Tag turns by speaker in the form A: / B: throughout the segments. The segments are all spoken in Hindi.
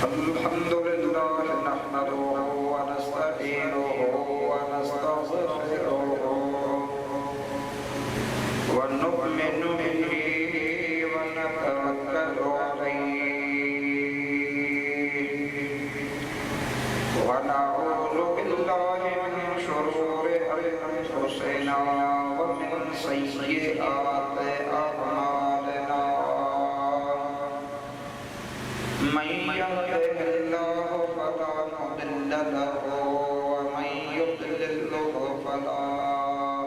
A: अल्हम्दुलिल्लाह नहमदुहु व नस्तईनुहु व नस्तगफिरुहु व नु'मिनु बिही व नतवक्कलु अलैहि व नऊज़ु बिल्लाहि मिन शुरूरि अंफुसिना व मिन सय्यिआति अअमालिना मन यहदिहिल्लाहु फला मुदिल्ल लहु व मन युद्लिल्हु फला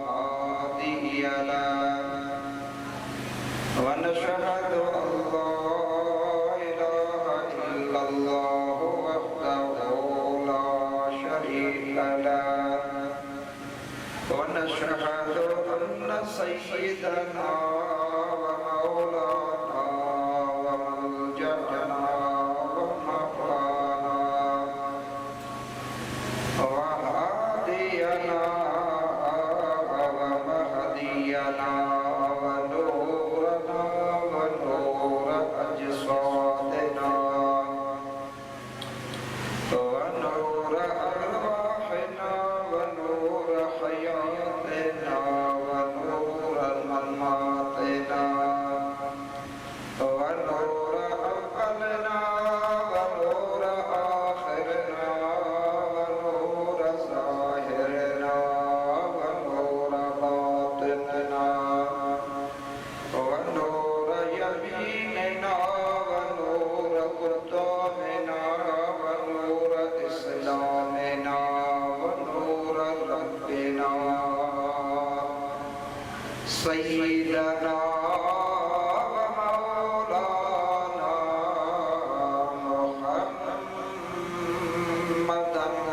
A: हादिय लहु व नशहदु अल्ला इलाहा इल्लल्लाहु वहदहु ला शरीका लहु व नशहदु अन्न सय्यिदना व मौलाना व मलजअना सय्यदना व मौलाना मुहम्मदन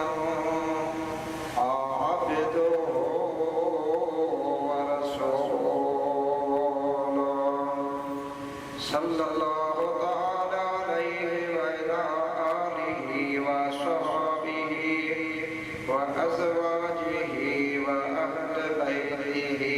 A: आबिदुहु व रसूलुहु सल्लल्लाहु तआला अलैहि व अला आलिहि व सहबिहि व अज़वाजिहि व अहलि बैतिहि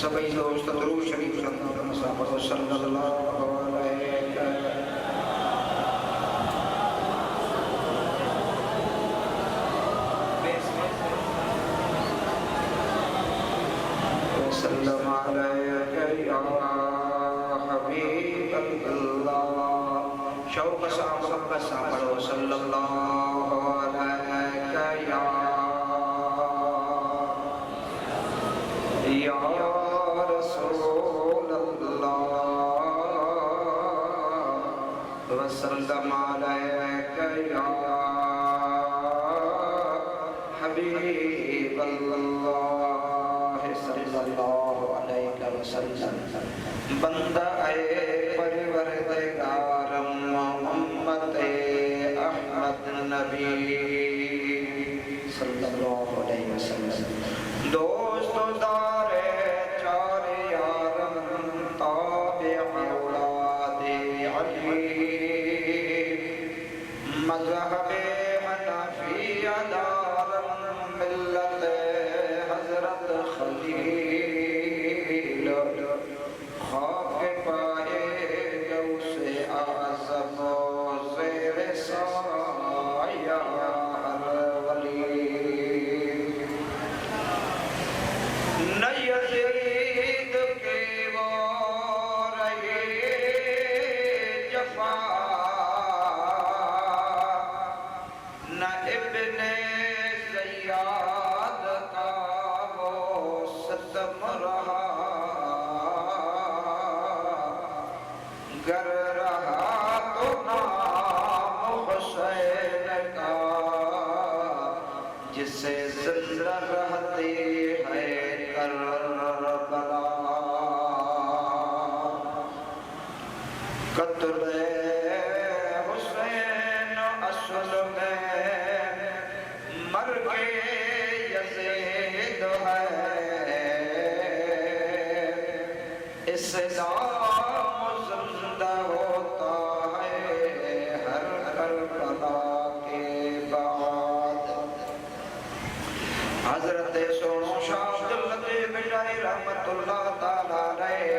A: सभी दोस्त दरूद शरीफ सल्लल्लाहु अलैहि वसल्लम अलैका या हबीब अल्लाह शौक सा मोहब्बत सा पढ़ो सल्लल्लाहु अलैका या रसूल अल्लाह वसल्लम अलैका या हबीब अल्लाह सल्लल्लाहु अलैहि वसल्लम बंदा ए परवरदिगार उम्मत अहमद नबी सल्लल्लाहु दोस्तदारे चार यारम ताबे औलादे अली मज़हबे हनफिया दारम मिल्लत हज़रत खलील खाक पाए गौसे आज़म ज़ेर साया यज़ीद के वो रहे जफ़ा न इब्ने ज़ियाद का वो सितम रहा गर रहा तो नाम हुसैन का जिसे जिंदा रहते हैं कत्ले हुसैन असल में मर के यज़ीद है इससे नाम जिंदा होता है हर करबला के बाद। हज़रत सोनो शाह अब्दुल लतीफ बिलाही रहमतुल्लाह ताला अलैह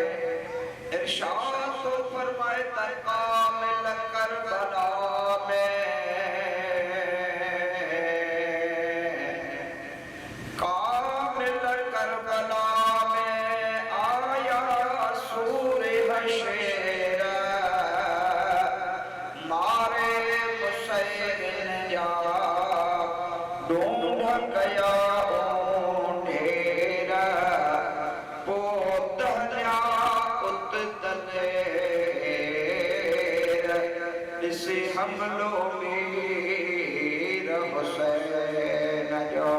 A: इरशाद तो फरमाए कामिल करबला में कामिल करबला में आया सूर हशर मारे हुसैन जा ढूंढ गया हमलो मीर हुसैन जो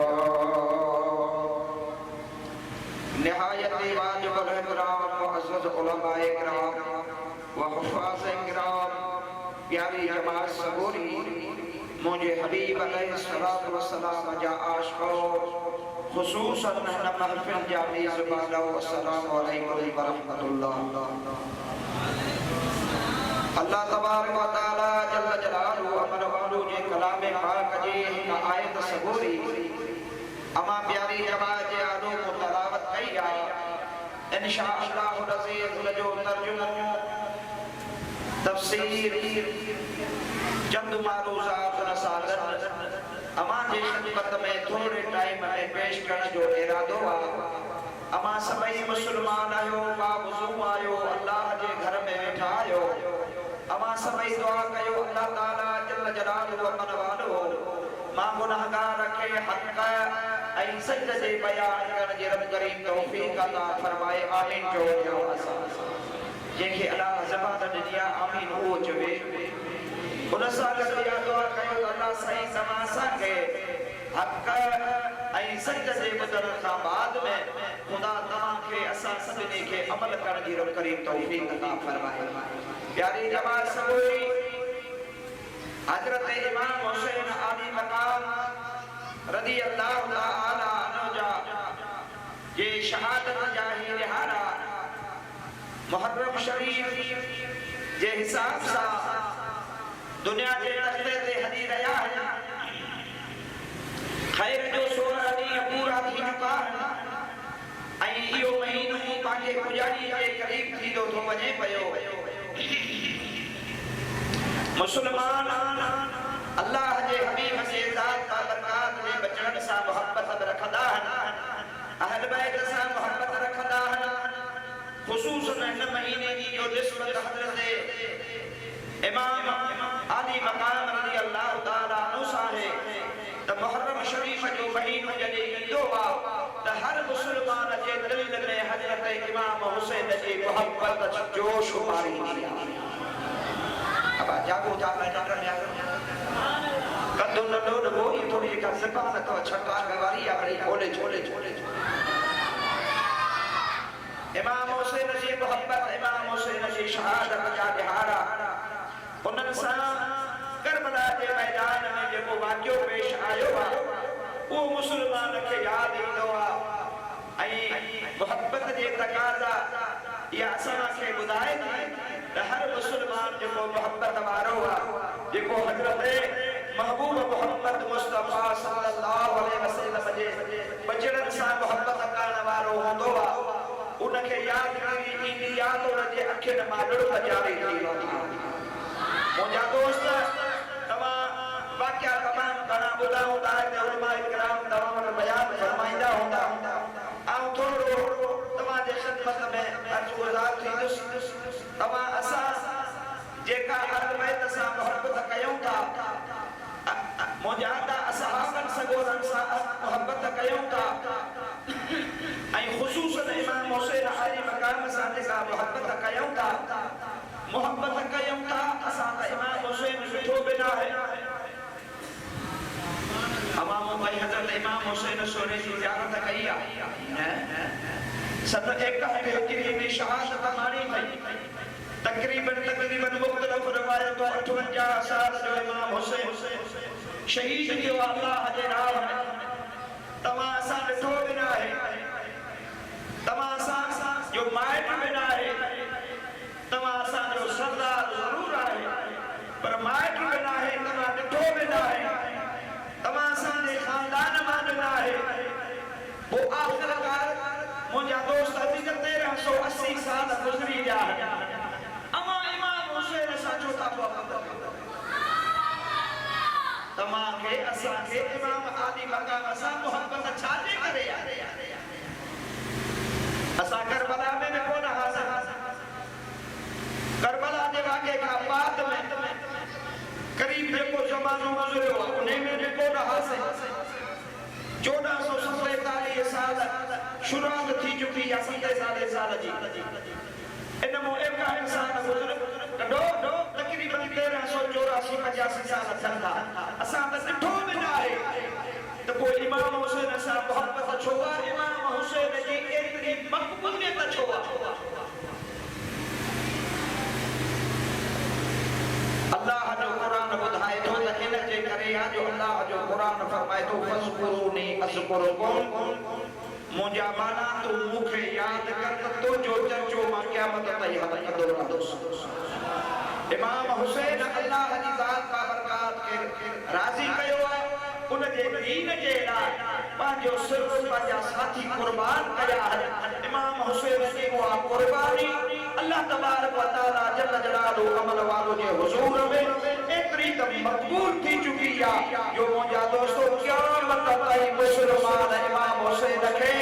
A: निहायत वाजिब अलहतराम मुअज़्ज़ज़ उलमाए किराम व हुफ़ाज़ किराम प्यारी जमात सबूरी मुझे हबीब अलैहिस्सलातु वस्सलाम जा आशिक़ो खुसूसन न महफ़िल जा मेज़बान व अस्सलामु अलैकुम व रहमतुल्लाह। अल्लाह तबारक व तआला जल्ल जलालहु अमर वालू जे कलाम पाक जी हिन आयत सबूरी अमा प्यारी जमात जे आदो को तलावत कई आहे इंशाअल्लाह अज़ीज़ जो तर्जुमो तफसीर चंद मारूज़ात नसागत अमा जे खिदमत में थोड़े टाइम में पेश करण जो इरादो आहे। अमा सभई मुस्लमान आयो बावजू आयो अल्लाह जे घर में वेठा आयो अमा सभई दुआ कयो अल्लाह ताला जल्ल जलालहु व मनवालो मां गुनाहगार के हक ऐं सच जे बयान करण जे रब करीम तौफीक अता फरमाए आमीन जो असा जेके अल्लाह ज़बान ॾिनी आमीन हो चवे उन सां गॾु इहा दुआ कयो अल्लाह सही समासा के हक ऐं सच जे ॿुधण खां बाद में खुदा तव्हां खे असां सभिनी खे अमल करण जी रब करीम तौफीक अता फरमाए। प्यारी जमात सबूरी हजरत इमाम हुसैन आली मकाम रज़ी अल्लाह ताला अन्हु जा जे शहादत जा ही रिहारा मुहर्रम शरीफ जे हिसाब सां दुनिया जे तख़्ते ते हली रहिया आहिनि। खैर जो 16 ॾींहं पूरा थी चुका आहिनि ऐं इहो महीनो पंहिंजे पुॼारी जे क़रीब थींदो थो वञे पियो। मुसलमान अल्लाह जे हबीब जे ज़ात का बरकात जे बचण सां मोहब्बत रखंदा आहिनि अहल बैत सां मोहब्बत रखंदा आहिनि। ख़ुसूसन हिन महीने जी जो निस्बत हज़रत इमाम आली मकाम रज़ी अल्लाह ताला अन्हु सां आहे त मुहर्रम शरीफ जो महीनो जॾहिं ईंदो आहे त हर मुसलमान जे दिल में हज़रत इमाम हुसैन जी मोहब्बत जोश उभारींदी आहे। अब जागो था कदम न लोड बोई थोड़ी का ज़बान तो छटका गवारी अपनी बोले छोले इमाम हुसैन जी मोहब्बत इमाम हुसैन जी शहादत जा दिहाड़ा उन्हनि सां करबला जे मैदान में जेको वाक़ियो पेश आयो आहे उहो मुसलमान खे यादि ईंदो आहे मोहब्बत जे तकाजा या असांखे ॿुधाए थी त हर मुस्लमान जेको मोहब्बत वारो आहे जेको हज़रत महबूब मोहम्मद मुस्तफा सल्लल्लाहु अलैहि वसल्लम जे बचड़नि सां मोहब्बत करण वारो हूंदो आहे उनखे यादि ईंदी आहे त उनजे अखियुनि मां लुड़क जारी थी वेंदी आहे। मुंहिंजा दोस्त तव्हां वाक़िया तमामु घणा ॿुधा हूंदा त उलमा इकराम तव्हां वटि बयान फरमाईंदा हूंदा ऐं थोरो तव्हांजे ख़िदमत में अर्ज़गुज़ार थींदुसि तव्हां असां जेका अहल बैत सां मोहब्बत कयूं था मुंहिंजा असहाबनि सगोरनि सां मोहब्बत कयूं था ऐं ख़ुसूसन इमाम हुसैन आली मक़ाम सां जेका मोहब्बत कयूं था असां त इमाम हुसैन ॾिठो बि न आहे अवाम भाई हज़रत इमाम हुसैन सोने जी ज़ियारत कई आहे सन 61 हिजरी में शहादत माणी थई तकरीबन मुख़्तलिफ़ रिवायतों 58 साल जो इमाम हुसैन शहीद थियो अल्लाह जे राह में तव्हां असां ॾिठो बि न आहे तव्हां असां जो माइट बि न आहे तव्हां असांजो सरदार ज़रूर आहे पर माइट बि न आहे तव्हां ॾिठो बि न आहे तव्हां असांजे ख़ानदान मां बि न आहे पोइ आख़िरकार मुंहिंजा दोस्त अॼु 1380 साल गुज़री विया अमा इमाम हुसैन सां छो था तव्हांखे असांखे इमाम आली मक़ाम सां मोहब्बत छाजे करे आहे असां करबला में बि कोन हाज़िर करबला जे वाक़े खां बाद में करीब जेको ज़मानो गुज़रियो आहे उन में बि कोन हाज़िर 1447 साल शुरूआत थी चुकी आहे 47 साल जी इन में 51 साल गुज़रियो ॾो तकरीबन 1384 साल थियनि था असां त ॾिठो बि न आहे त पोइ इमाम हुसैन सां मोहब्बत छो आहे इमाम हुसैन जी एतिरी मक़बूलियत छो आहे अल्लाह जो क़ुरान ॿुधाए थो त इन जे करे आहे जो अल्लाह जो क़ुरान फरमाए थो फ़ज़कुरूनी अज़कुरुकुम मुंहिंजा बाला तूं मूंखे यादि कर त तुंहिंजो चर्चो मां क़यामत ताईं हलंदो रहंदुसि इमाम हुसैन अल्लाह जी ज़ात बाबरकात खे राज़ी कयो आहे उन जे दीन जे लाइ पंहिंजो सिर पंहिंजा साथी क़ुर्बान कया इमाम हुसैन जी उहा क़ुर्बानी अल्लाह तबारक व तआला जल्ल जलालहू अमल वारो जे हुज़ूर में एतिरी त मक़बूल थी चुकी आहे जो मुंहिंजा दोस्तो क़यामत ताईं मुस्लमान इमाम हुसैन खे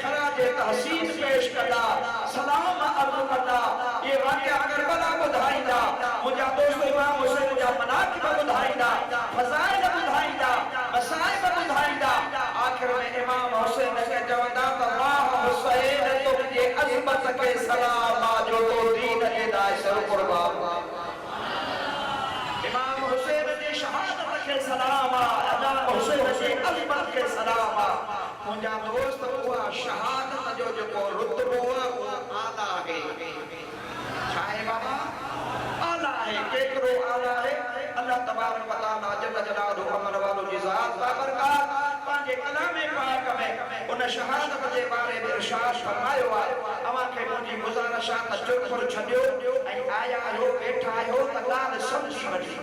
A: खराज तहसीन पेश कंदा सलाम अर्ज़ कंदा ये वाक़िया करबला ॿुधाईंदा मुंहिंजा दोस्त इमाम हुसैन जा मनाक़िब ॿुधाईंदा फ़ज़ाइल ॿुधाईंदा मसाइब ॿुधाईंदा आख़िर में इमाम हुसैन खे चवंदा त वाह हुसैन तुंहिंजे अज़मत खे सलाम जो तो दीन जे लाइ सर क़ुर्बान इमाम हुसैन जी शहादत खे सलाम इमाम हुसैन जी अज़मत खे सलाम मुंहिंजा दोस्त उहा शहादत जो जेको रुतबो आहे उहा आला आहे छा आहे बाबा आला है केकरो आला है अल्लाह तबारक व तआला जल्ल जलालहू अमल वालो जी ज़ात बाबरकात पंहिंजे कलामे पाक में उन शहादत जे बारे में इरशाद फरमायो आहे अवां खे मुंहिंजी गुज़ारिश आहे त चुप छॾियो ऐं आया आहियो वेठा आहियो त ॻाल्हि सम्झी वठी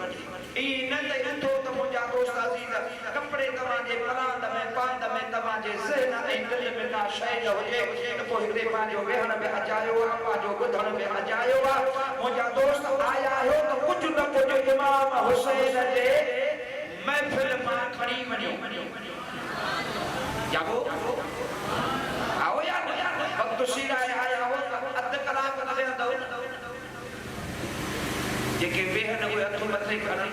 A: ई न त ॾिठो त मुंहिंजा दोस्त अज़ीज़ कपिड़े तव्हांजे परांद में पांद में तव्हांजे ज़हन ऐं दिलि में का शइ न हुजे त पोइ हिते पंहिंजो वेहण में अजायो आहे पंहिंजो ॿुधण में अजायो आहे मुंहिंजा दोस्त आया आहियो त कुझु न कुझु इमाम हुसैन जे महफ़िल मां खणी वञो जागो आओ यार वक़्तु सीराए आया हो अधु कलाक वेहंदव जेके वेहन उहे हथ मथे खणनि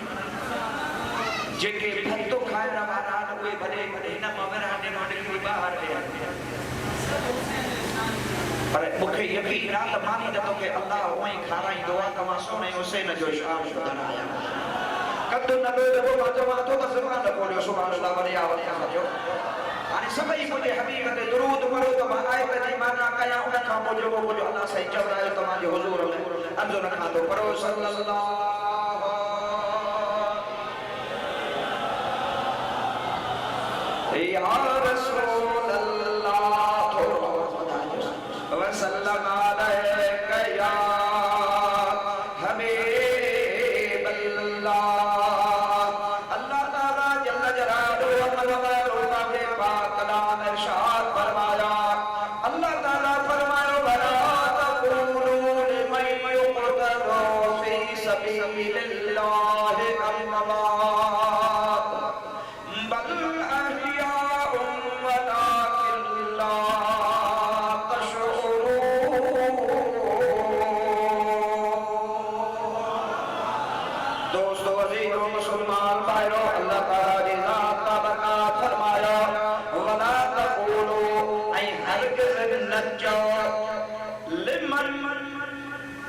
A: जेके भत्तो खाइण वारा उहे भले हिन मां विरहाङे मां निकिरी ॿाहिरि वेहनि पर मूंखे यकीन आहे त मानी त तोखे अल्लाह उहो ई खाराईंदो आहे तव्हां सोने हुसैन जो शान ॿुधण आया कदु न ॾोए मां चवां थो त ज़बान खोलियो सुभाणे अल्लाह वरी आवत जो हाणे सभई मुंहिंजे हबीब ते दुरूद पढ़ो त मां आयत जी माना कयां उन खां पोइ जेको कुझु अल्लाह साईं चवरायो तव्हांजे हुज़ूर में अर्ज़ु रखां थो पढ़ो सल्लल्लाहु या रसूल अल्लाह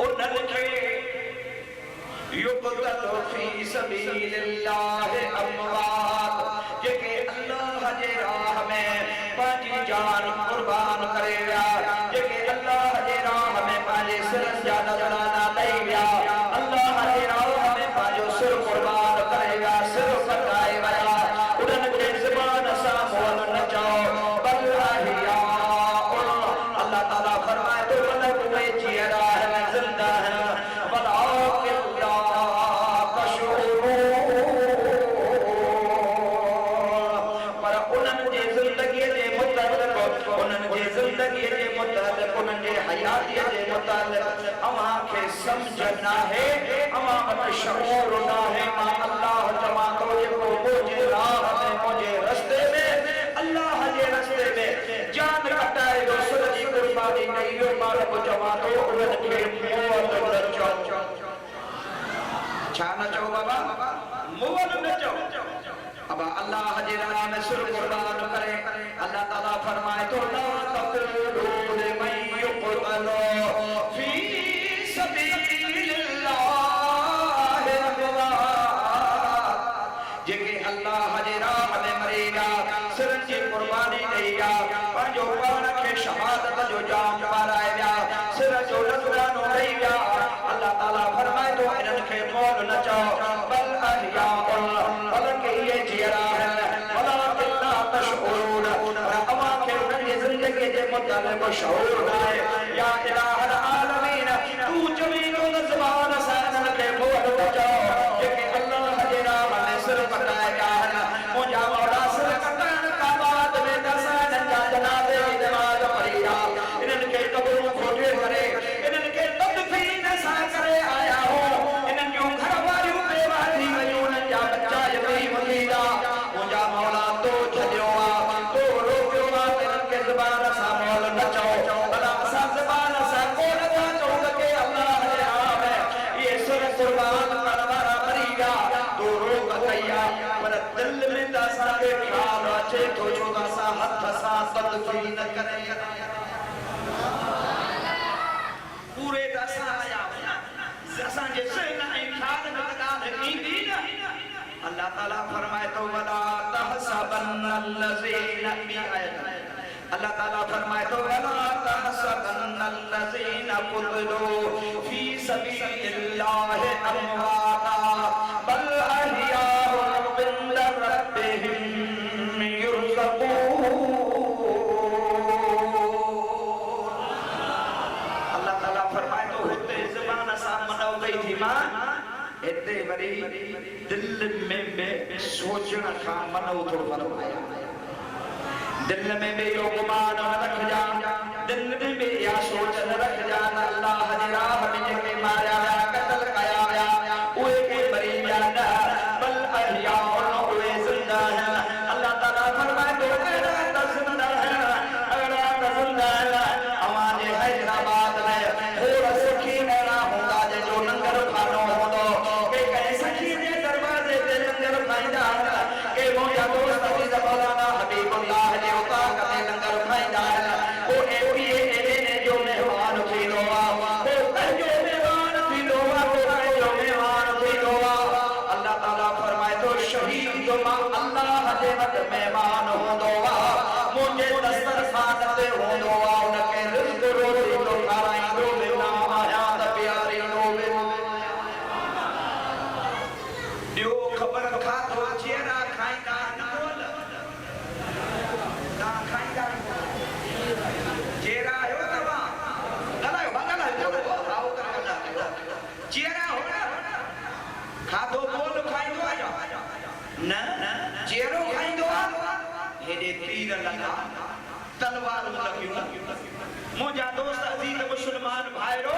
A: उनखे युक़तलु फी सबीलिल्लाह अमवात जेके अल्लाह जे राह में पंहिंजी जान कुर्बान करे विया जेके अल्लाह जे राह में पंहिंजे सिरनि जा नज़राना ॾेई विया अल्लाह जे राह में पंहिंजो सिर कुर्बान करे विया सिर कटाए विया उन्हनि खे ज़बान सां मोल न चओ बल अहिया अल्लाह ताला फरमाए थो मतलब वे जियरा है ज़िंदा है समझना है अमा शऊर ना है मां अल्लाह जमा तो जेको मुझे राह में मुझे रास्ते में अल्लाह जे रास्ते में जान कटाए दो सुर जी कुर्बानी नहीं हो मालिक जमा तो उनके मौत न चो छा न चो बाबा मौत न चो अब अल्लाह जे राह में सुर कुर्बान करे अल्लाह ताला फरमाए तो ला तक़ुलू लिमन युक़तलु फी शहादत जो जाम पाराए विया सिर जो नज़रानो ॾेई विया अल्लाह ताला फरमाए थो इन्हनि खे मौत न चओ बल अहिया बल्कि इहे जियरा आहिनि वलाकिन ला तशऊरून अव्हां खे उन्हनि जी ज़िंदगी जे मुतालिक़ शऊर न आहे या इलाहल आलमीन तूं चवीं थो न ज़बान सां इन्हनि खे मौत न चओ जेके अल्लाह जे राह में सिर कटाए विया आहिनि मुंहिंजा मौला सिर कटाइण खां बाद में दसां इन्हनि जा जनाज़े पूरे दसा आया जसा जे सेना इन खाद में गाल ईंदी न अल्लाह ताला फरमाए तो वला तहसबन्नल्लज़ीना बी आयत अल्लाह ताला फरमाए तो वला तहसबन्नल्लज़ीना कुतिलू फी सबीलिल्लाहि अमवाता बल अहियाउन इंद रब्बिहिम युरज़क़ून अल्लाह ताला फरमाए तो होते ज़बान सा मनाओ गई थी मां इतने बड़ी दिल में सोचना का मनो तो फरमाया दिल में भी यो गुमान रख जा दिल में भी या सोच रख जा अल्लाह जी राह में जेके मारिया वया कत्ल कया वया ओए के बरी या न बल अहिया ओए जिंदा है अल्लाह ताला फरमाए तो अड़ा जिंदा है हमारे हैदराबाद में थोड़ा सखी मेरा होगा जो लंगर खानो होदो के कहे सखी दे दरवाजे पे लंगर खाइदा के मोया दोस्त अजीज मौलाना हबीबुल्लाह ने उता कते लंगर खाइदा ओ एपीए ने जो मेहमान थी लोवा ओ जो मेहमान थी लोवा ओ जो मेहमान थी लोवा अल्लाह ताला फरमाए तो शहीद जो मां अल्लाह दे वट मेहमान होदो वा मुझे दस्तरखान ते होदो वा उनके रिज़्क़ रोटी तो खाराइंदो बिना आया त प्यारी लोवे दियो खबर खा तो चेहरा खाइदा न बोल ता खाइदा चेहरा हो तवा गलायो बोलो आओ कर चेहरा हो खादो बोल खाइदो आयो न चेहरो खाइदो हेडे तीर लगा तलवार लगियो मुझा दोस्त अजीज मुसलमान भाईरो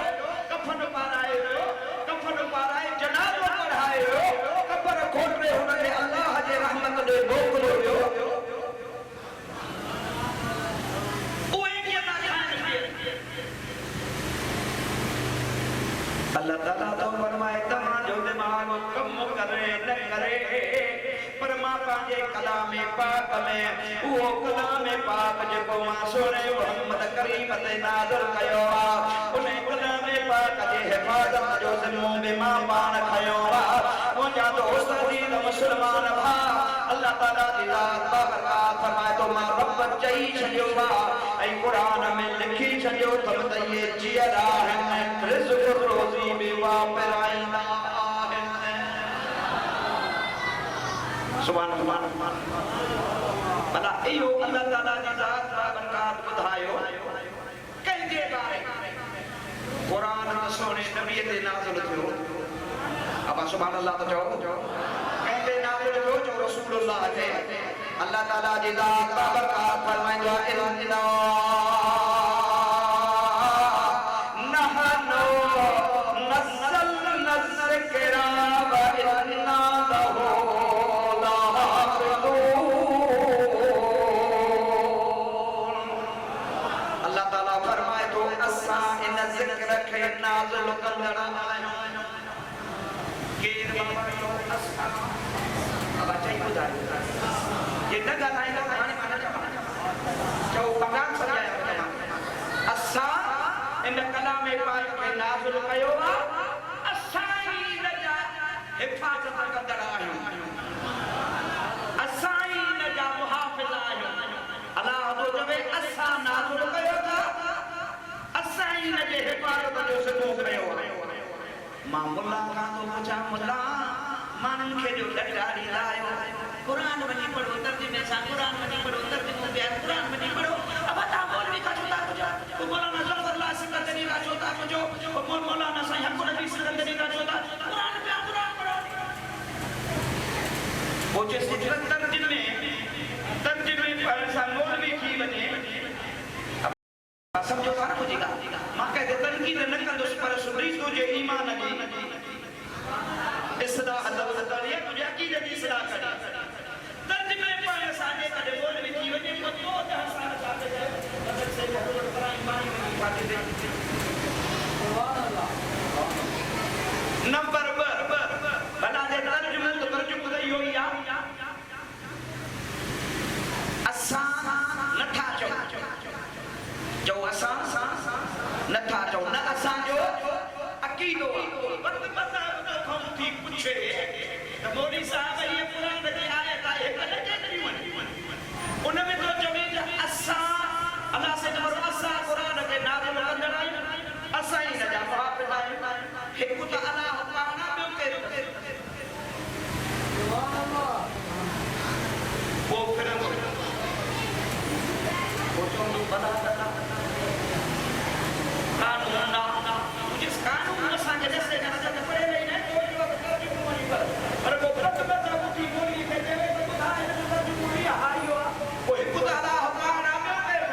A: कफन पाराए जनाज़ो पढ़ायो कबर खोटे हुनने अल्लाह जे रहमत दे मोकलो वियो ओए के ना खाए अल्लाह ताला तो फरमाए तमा जो दिमाग कम करे न करे पर मां पांजे कलामे पाक में वो कलामे पाक जेको मां सोने मोहम्मद करीम ते नाज़िल कयो आ उन कलामे पाक जे हिफाज़त जो ज़िम्मो बिमा पाण खयो मुंहिंजा दोस्त मुरीद मुस्लमान भा अल्लाह ताला जी ज़ात बाबरकात फरमाए तो मां रब चई छॾियो ऐं क़ुरान में लिखी छॾियो त ये जियरा आहिनि रिज़्क़ रोज़ी बि वापिराईंदा आहिनि सुभान अल्लाह भला इहो अल्लाह ताला जी ज़ात बाबरकात ॿुधायो कंहिंजे बारे क़ुरान सोने नबी ते नाज़िल थियो अब सुभान अल्लाह तो चओ कहते नाज़िल थियो जो रसूलुल्लाह थे अल्लाह ताला जी ज़ात बाबरकात फरमाईंदो इन्ना नहनु नज़्ज़लना ज़िक्रा व इन्ना लहू लहाफ़िज़ून अल्लाह ताला फरमाए तो असां इन ज़िक्र खे नाज़िल कंदड़ आहियूं अब अच्छा ही बुझा ये न गाना गाने माना जो पगान सजाया असा इन कलाम पाक में नाज़िल कयो असाई नजा हिफाज़त कंदड़ आहियूं असाई नजा मुहाफ़िज़ आहियूं अल्लाह तो जबे असा नाज़िल कयो असाई नजे हिफाज़त जो ज़िम्मो कयो मां मुल्ला खां तो पुछा मुल्ला मानन के जो लटारी लायो कुरान वनी पढ़ो तर्जुमे सा कुरान वनी पढ़ो तर्जुमे बयान कुरान वनी पढ़ो अब ता मौलवी का छोटा कुछ वो मौलाना जफरल्लाह सिकंदरी का छोटा कुछ वो मौलाना साईं हक नबी सिकंदरी का छोटा कुरान पे कुरान पढ़ो वो जे तर्जुमे पर सा मौलवी की वने समझो था ना मुझेगा मां कहते तनकीद न कंदुस पर सुबरी तुझे ईमान जी इस्लाह अल्लाह तालिया तुझे अकीदत की इस्लाह कर तर्जुमे पर साजे कदे बोल में की वने को तो 10 साल साथे बदल से बहुत बड़ा ईमान की बात दे सुभान अल्लाह नंबर बना दे तर्जुमे तो तर्जुमे तो यो या आसान नथा चो जो आसान नथा चो न आसान जो अकीदो बंद बता खां थी पूछे त मोदी साहब ये कुरान जी आयत आहे कने केतरी वनी उन में तो चवे असा अल्लाह से नंबर असा कुरान के नाज़िल कंदड़ आहियूं असा ही न जा मुहाफ़िज़ आहियूं हिकु त अल्लाह पाण ॿियो केरु सुभान अल्लाह वो फिर वो चोंदू बता कानून मुझे कानून असांखे ॾसे न पढ़े रही न पर वो बत बता मुठी बोली के देवे तो ॿुधाए न तर्जुमो ई हारियो वो हिकु त अल्लाह पाण ॿियो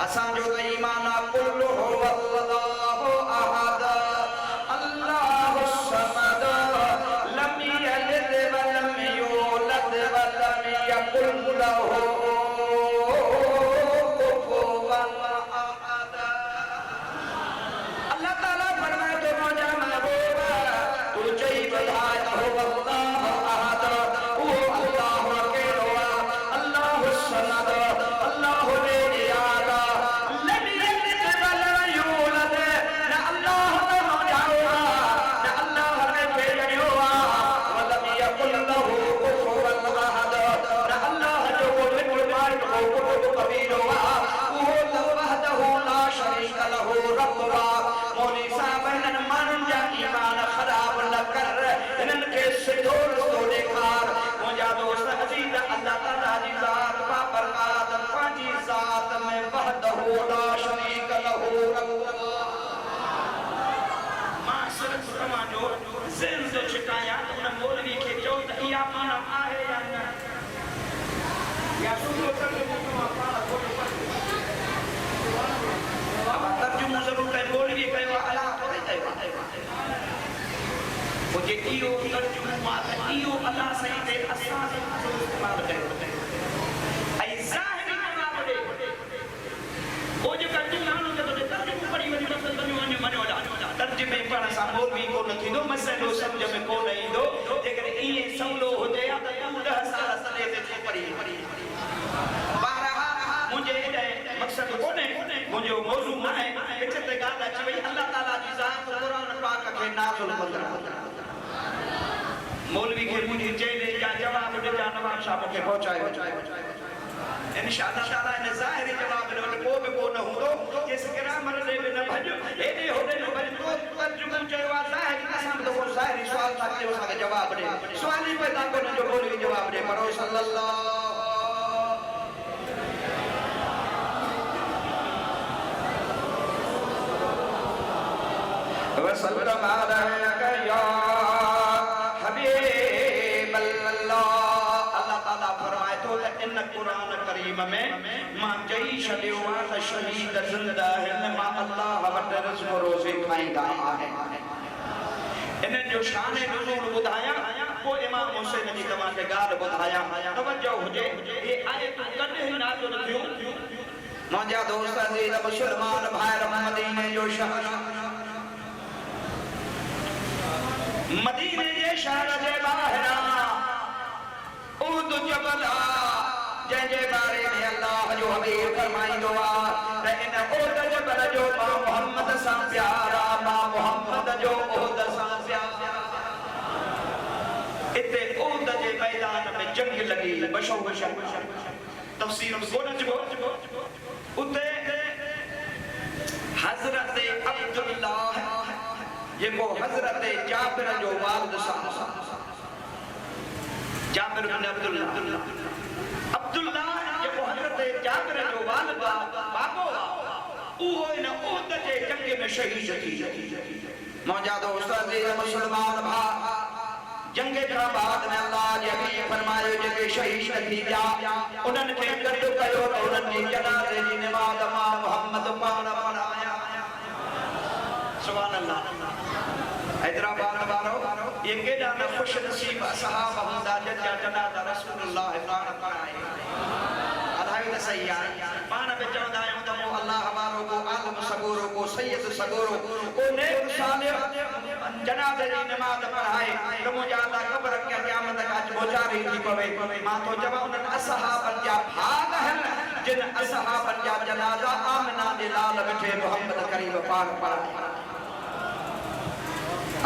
A: असांजो त ईमान कुल्लु हुवल्लाहु अहद अल्लाहु समद लम यलिद व लम यूलद व लम यकुल लहू मुझे इहो तर्जुमा त इहो अल्लाह सही ते असां जो इस्तेमाल कयो ऐं ज़ाहिरी जवाब ॾे ओ जेका जुमानो जो तर्जुमो पढ़ी वञे त तर्जुमो वञो तर्जुमे पढ़ण सां मौलवी कोन थींदो मसइलो सम्झ में कोन ईंदो जेकर इएं सवलो हुजे त 10 साल तले ते छो पढ़ी बहरहाल मुंहिंजे मक़सद कोन्हे मुझो मौजू ना है इते ते गाल अची वई अल्लाह ताला जी ज़ात कुरान पाक के नाज़िल कंदा मौलवी के मुझे चेले जा जवाब दे जा नवाब साहब के पहुंचायो इंशाअल्लाह ताला ने ज़ाहिरी जवाब दे को बि को न हुंदो जिस ग्रामर दे न भजो एडे होडे न भजो तर्जुमो चयो आ ज़ाहिरी असां तो को ज़ाहिरी सवाल था के असां के जवाब दे सवाल ही पैदा को जो मौलवी जवाब दे पढ़ो सल्लल्लाहु वसल्लम अलैका या हबीब अल्लाह अल्लाह ताला फरमाए तो इन कुरान करीम में मां जई छडियो आ त शहीद जिंदा है मां अल्लाह वट रिज़्क़ रोज़ी खाईंदा आहे इन जो शान नुज़ूल बुधाया को इमाम हुसैन जी तमा के गाल बुधाया तवज्जो हुजे ये आयत कदे ही नाज़िल थियो मुंहिंजा दोस्त अज़ीज़ मुस्लमान भाई मदीने जो शहर मदीने जे शहर जे बाहरा उद जबल जे बारे में अल्लाह जो हबीब फरमाइंदो आ त इन उद जबल जो मां मोहम्मद सा प्यारा मां मोहम्मद जो उद सा प्यारा इते उद जे मैदान में जंग लगी बशो तफसीर को न जो उते हजरत अब्दुल्लाह जेको हजरत जाबिर जो वालिद साहब जाबिर बिन अब्दुल्लाह जेको हजरत जाबिर जो वालिद बाबो उहो इन उहद जे जंग में शहीद थी मौजा दोस्त अज़ीज़ मुस्लमान भा जंग जा बाद में अल्लाह जे हबीब फरमायो जेके शहीद थी जा उन्हनि खे गॾु कयो त उन्हनि जी जनाज़े जी नमाज़ मां मोहम्मद पाण पढ़ाया सुभान अल्लाह हैदराबाद वालों ये केड़ा न खुश नसीब सहाबा हुंदा जंहिंजा जनाज़ा रसूलुल्लाह पाण पढ़ाए अलाही त सही आहे पाण बि चवंदा आहियूं त मो अल्लाह वारो को आलम सगोरो को सैयद सगोरो को नेक सालिह जनाज़े जी नमाज़ पढ़ाए त मुंहिंजा अल्लाह क़ब्र के क़यामत का बोचारी थी पवे मां तो जब उन्हनि असहाबनि जा भाग आहिनि जिन असहाबनि जा जनाज़ा आमिना जे लाल बिठे मोहम्मद करीम पाण पढ़ाए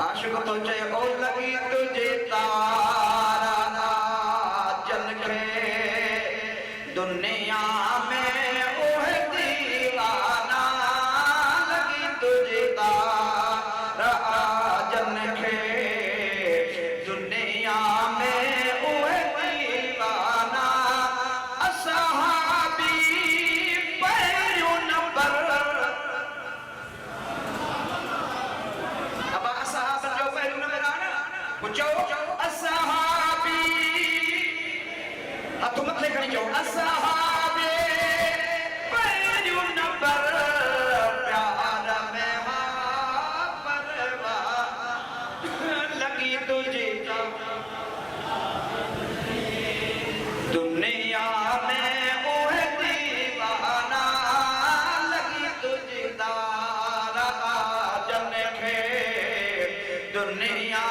A: आशिक तो चे ओ लगी तुझे तारा जन के दुनिया में ओह दीवाना लगी तुझे तारा जन के दुनिया में ओह दीवाना असहाबी पैरो नंबर पुछो असहाबी हाथ मथे खणी चओ असहाबी पहिरियों नंबर प्यार में परवाह लगी तुझे दुनिया में ओह दीवाना लगी तुझे तारा जन के दुनिया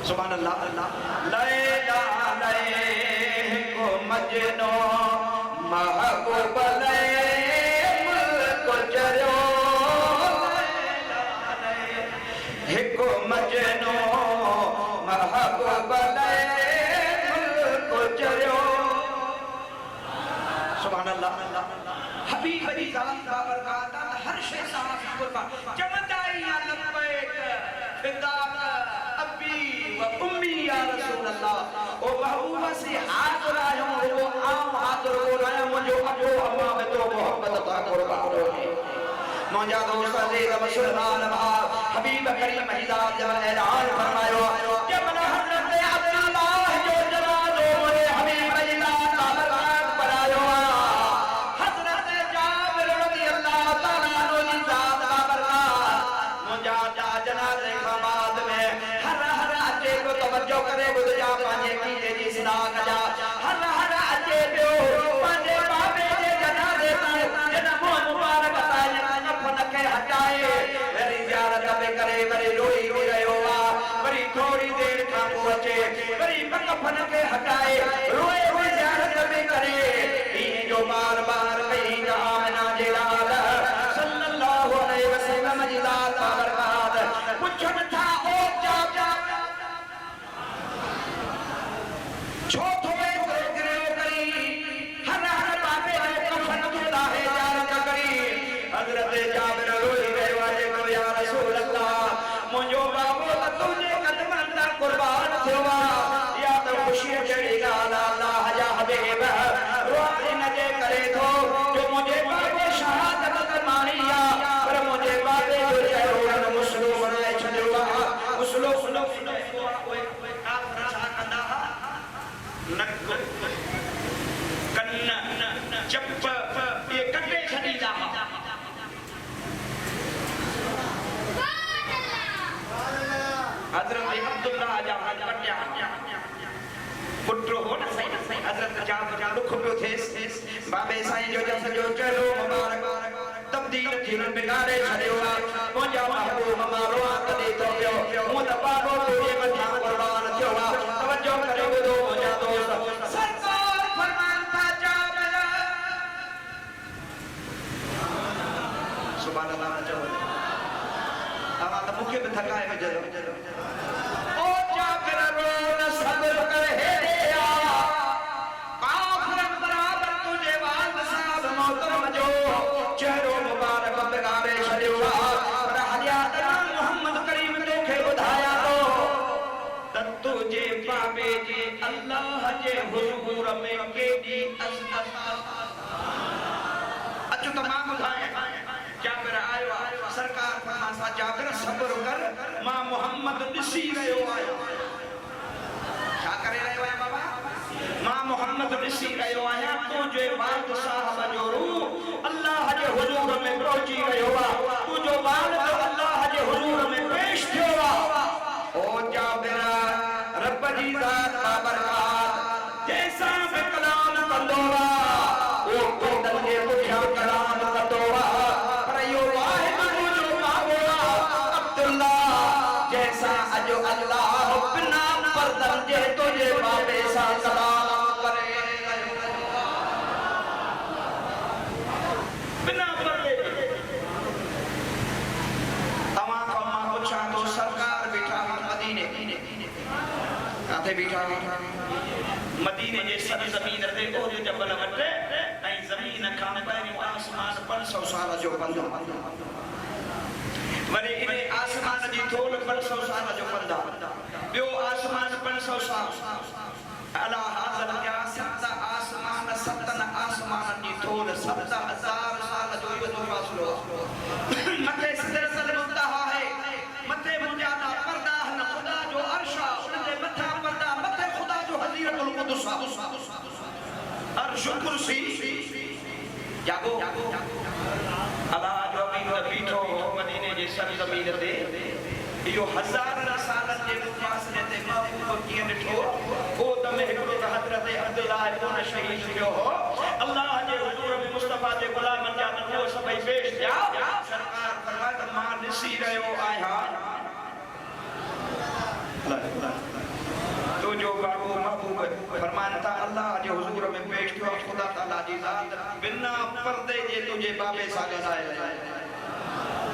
A: सुभान अल्लाह लैला लैला को मजनो महबूब ले मुल्क चरो लैला लैला को मजनो महबूब ले मुल्क चरो सुभान अल्लाह हबीब दी जान का बरकत हर शे साहब कुर्बान चमदाई लबैक फिदा उम्मी या रसूल अल्लाह ओ महबूबा से हाजिर आयो वो आम हाजिर हो रहा मुझे अबो अम्मा में तो मोहब्बत अता कुर्बान हो मौजा दोस्त अज़ीज़ मुस्लमान हबीब करीम हिदायत जब ऐलान फरमायो जब हजरत अब्दुल्लाह जो जनाज़ो मोरे हबीब अल्लाह ताला पढ़ायो हजरत जाबिर रज़ी अल्लाह ताला नो जी ज़ात का बरकत मुझा जनाज़े के बाद में तवज्जो करे बुध जा पांजे कीते जी सदा कजा हर हर अचे पियो पांजे बाबे जे जनाज़े तां जन मोहन मुबारक तां कफन खे हटाए वरी ज़ियारत पे करे वरी रोई भी रहियो आ वरी थोड़ी देर खां पोइ अचे वरी कफन खे हटाए रोए हुए ज़ियारत पे करे इन जो बार बार कई आमना जे लाल सल्लल्लाहु अलैहि वसल्लम जी लाल बरकत पुछन था ओ जा छो थोड़े गिरे करी हर हर बाबे जो कफन तुला है ज़ियारत करी हजरत जाबिर रोई गयो आहे को या रसूल अल्लाह मुंहिंजो बाबो त तुंहिंजे कदमनि तां कुर्बान थियो आहे या त ख़ुशीअ जहिड़ी ॻाल्हि अल्लाह जा हबीब रोई न जे करे थो जो मुंहिंजे बाबे शहादत त माणी आहे पर मुंहिंजे बाबे जो चहिरो मुस्लो बणाए छॾियो आहे मुस्लो चप ये कटे छॾींदा हज़रत अब्दुल्लाह जा कटिया पुट हो न सही हज़रत जाबिर दुख पियो थिएसि बाबे साईं जो सॼो चहिरो मुबारक तब्दील थी बिगाड़े छॾियो आहे मुंहिंजा महबूब मां रोआ कॾहिं थो पियो मूं त बाबो तुंहिंजे मथां कुर्बान थियो आहे तवज्जो करे ॿुधो मुंहिंजा दोस्त सरकार फरमान था जाबिर सुभान अल्लाह चओ तव्हां त मूंखे बि थकाए विझो ओ जाबिर रो न सब्र कर हेॾे आ काफ़िरन बराबर तुंहिंजे वाल साहब मोहतरम जो चहिरो मुबारक बिगाड़े छॾियो आहे पर हलिया मोहम्मद करीम तोखे ॿुधायां थो त तुंहिंजे बाबे जे अल्लाह जे हुज़ूर में केॾी अज़मत अचो त मां ॿुधायां जाबिर आयो सरकार फरमान सा जाबिर सब्र कर मां मोहम्मद ॾिसी रहियो आहियां छा करे रहियो आहियां बाबा मां मोहम्मद ॾिसी रहियो आहियां तुंहिंजे वालिद साहब जो रूह अल्लाह जे हुज़ूर में पहुची रहियो आहे तुंहिंजो वालिद अल्लाह जे हुज़ूर में पेश थियो आहे ओ जाबिर रब जी ज़ात बाबरकात जैसा भी कलाम कंदो आहे ओ कोदन जे पुठियां कलाम कंदो आहे पर इहो वाहिद मुंहिंजो बाबो आहे अब्दुल्लाह जैसा अॼु अल्लाह बिना पर्दन जे तुंहिंजे बाबे सां कलाम करे बिना पर्दे तव्हां खां मां पुछां थो सरकार बीठा मदीने किथे बीठा मदीने जे सर ज़मीन ते ओहद जबल वटि ऐं ज़मीन खां पहिरियों आसमान 500 साल जो पंधु वरी इन आसमान जी थोल 500 साल जो पंधु ॿियो आसमान 500 साल अला हाज़र क्या सत आसमान सतन आसमान जी थोल 7000 साल जो इहो फ़ासिलो मथे सिदरतुल मुंतहा है मथे मुंहिंजा पर्दा न खुदा जो अर्श उन जे मथा पर्दा मथे खुदा जो हज़ीरतुल क़ुदस अर्श कुर्सी जागो अला जो बीठो मदीने जे सर ज़मीन ते इहो हज़ारनि सालनि जे मुफ़ासिले ते महबूब कीअं ॾिठो को दम हिकिड़ो त हज़रत अब्दुल्लाह इब्न शहीद थियो हो अल्लाह जे हुज़ूर में मुस्तफ़ा जे ग़ुलामनि जा नबूअ सभई पेश थिया सरकार फरमाए त मां ॾिसी रहियो आहियां तो जो बाबू महबूब फरमान था अल्लाह जे हुज़ूर में पेश थियो खुदा ताला जी ज़ात बिना पर्दे जे तुझे बाबे सां ॻाल्हाए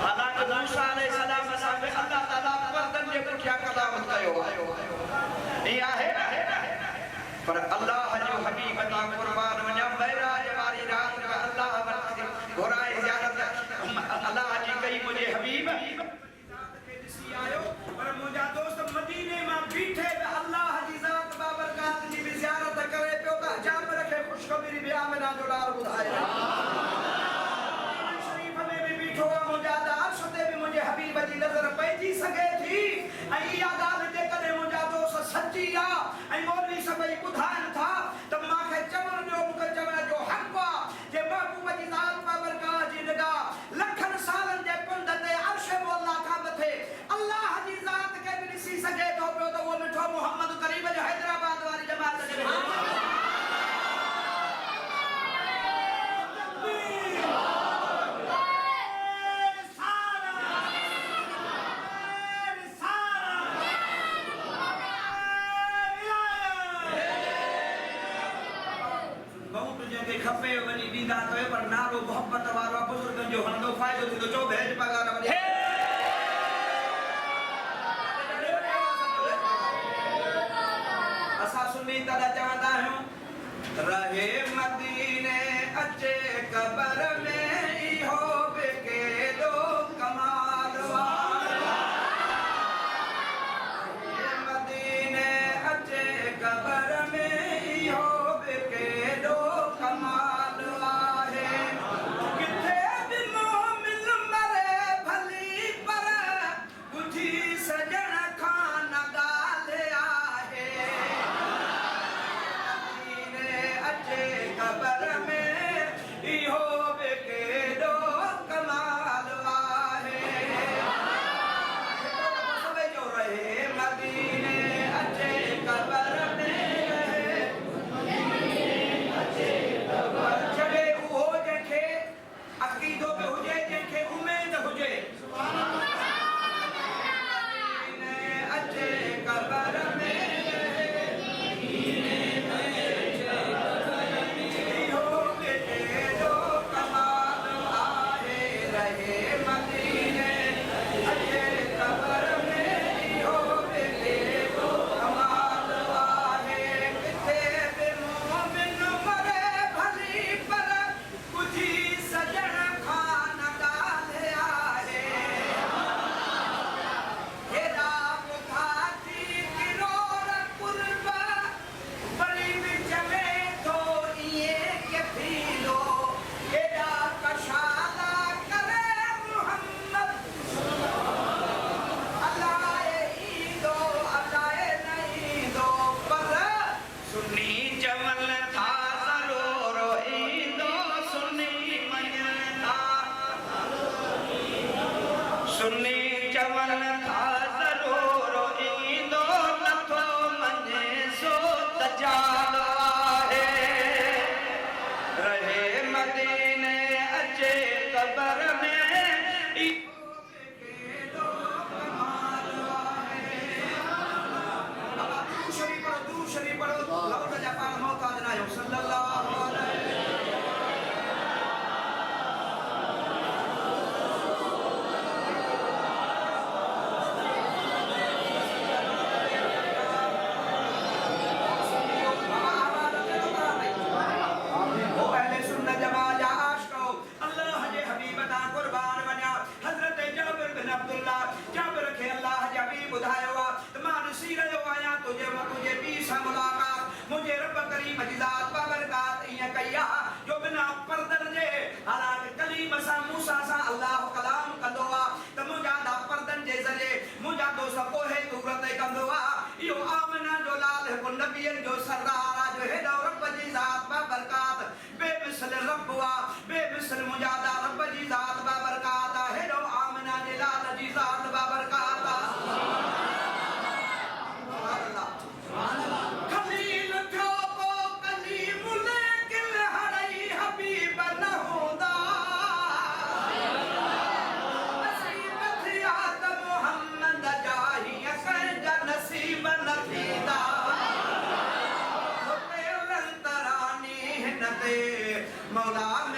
A: हालांकि मूसा अलैहिस्सलाम सां अल्लाह ताला पर्दन जे पुठियां कलामत कयो आहे आहे पर अल्लाह जो हबीब ता कुर्बान वञा महराज वारी रात में अल्लाह वटि घुराए ज़ियारत अल्लाह जी कई मुंहिंजे हबीब ॾिसी आयो पर मुंहिंजा दोस्त मदीने मां बीठे अल्लाह जी ज़ात बाबरकात जी भी ज़ियारत करे पियो त जाबिर खे ख़ुशख़बरी बि आमिना जो ॾार ॿुधाए शरीफ में भी बीठो मुंहिंजा अर्श ते भी मुंहिंजे हबीब जी नज़र पइजी सघे थी ऐं इहा ॻाल्हि जेकॾहिं मुंहिंजा दोस्त सची आहे ऐं मौलवी सभई ॿुधाइनि था त मूंखे चवण ॾियो मूंखे चवण जो हक़ आहे जे महबूब जी ज़ात बाबरकात जी निगाह लखनि सालनि जे पंध ते अर्श मौला खां मथे अल्लाह जी ज़ात खे बि ॾिसी सघे थो पियो त उहो मिठो मुहम्मद फ़ाइदो थींदो चओ भेज पगार वॾे असां सुन्नी तॾहिं चवंदा आहियूं रहे मदीने अचे क़बर में इहो बि केॾो कमाल वारो रहे मदीने अचे क़बर में इहो बि केॾो कमाल आहे किथे बि मोमिन मरे भली पर ॿुधी सॼण खां न ॻाल्हि आहे अचे क़बर में इहो बि केॾो कमाल आहे सभई जो रहे मदीने अचे क़बर में छॾे उहो जंहिंखे अक़ीदो बि हुजे जंहिंखे उमेद हुजे अचे क़बर में मौला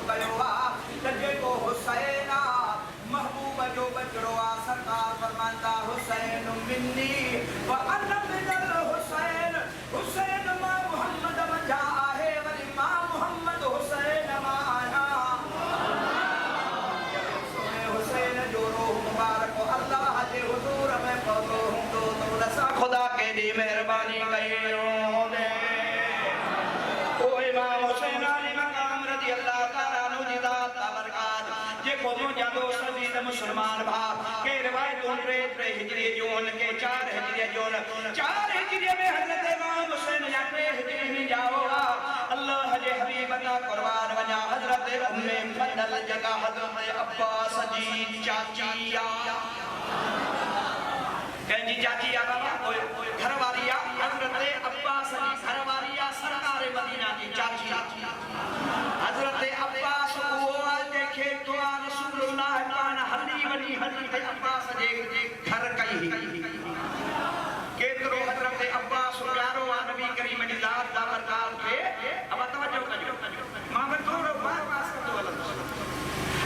A: कयोवा तजे को हुसैन महबूब जो बचड़वा सरकार फरमाता हुसैन मिन्नी व अना मिनल हुसैन हुसैन मा मोहम्मद मजा आहे वली मा मोहम्मद हुसैन मा आया हुसैन जो रूह मुबारक अल्लाह के हुजूर में पहुंचो तो लसा खुदा के दी मेहरबानी कयो दे ओ इमाम हुसैन अली मकाम रजी अल्लाह ताला नु दी दात बरकत जे को जादो सजीद मुसलमान भा के रिवायत उनरे हिजरी जोन के 4 हिजरी जोन 4 हिजरी में हजरत इमाम हुसैन या 3 हिजरी में जाओ अल्लाह के हबीब अता कुर्बान वजा हजरत उम्मे फदल जगह हजरत अब्बास जी चाचिया कहजी चाचिया बाबा घरवालिया हजरत अब्बास जी घरवालिया सरकार मदीना की चाची हजरत अब्बास वो देखे तो रसूलुल्लाह कान हली वली हजरत अब्बास जे घर कई केतरो हजरत अब्बास प्यारो नबी करीम जी ज़ात दा बरकत के अब तवज्जो कजो मां थोड़ो बार पास कर दो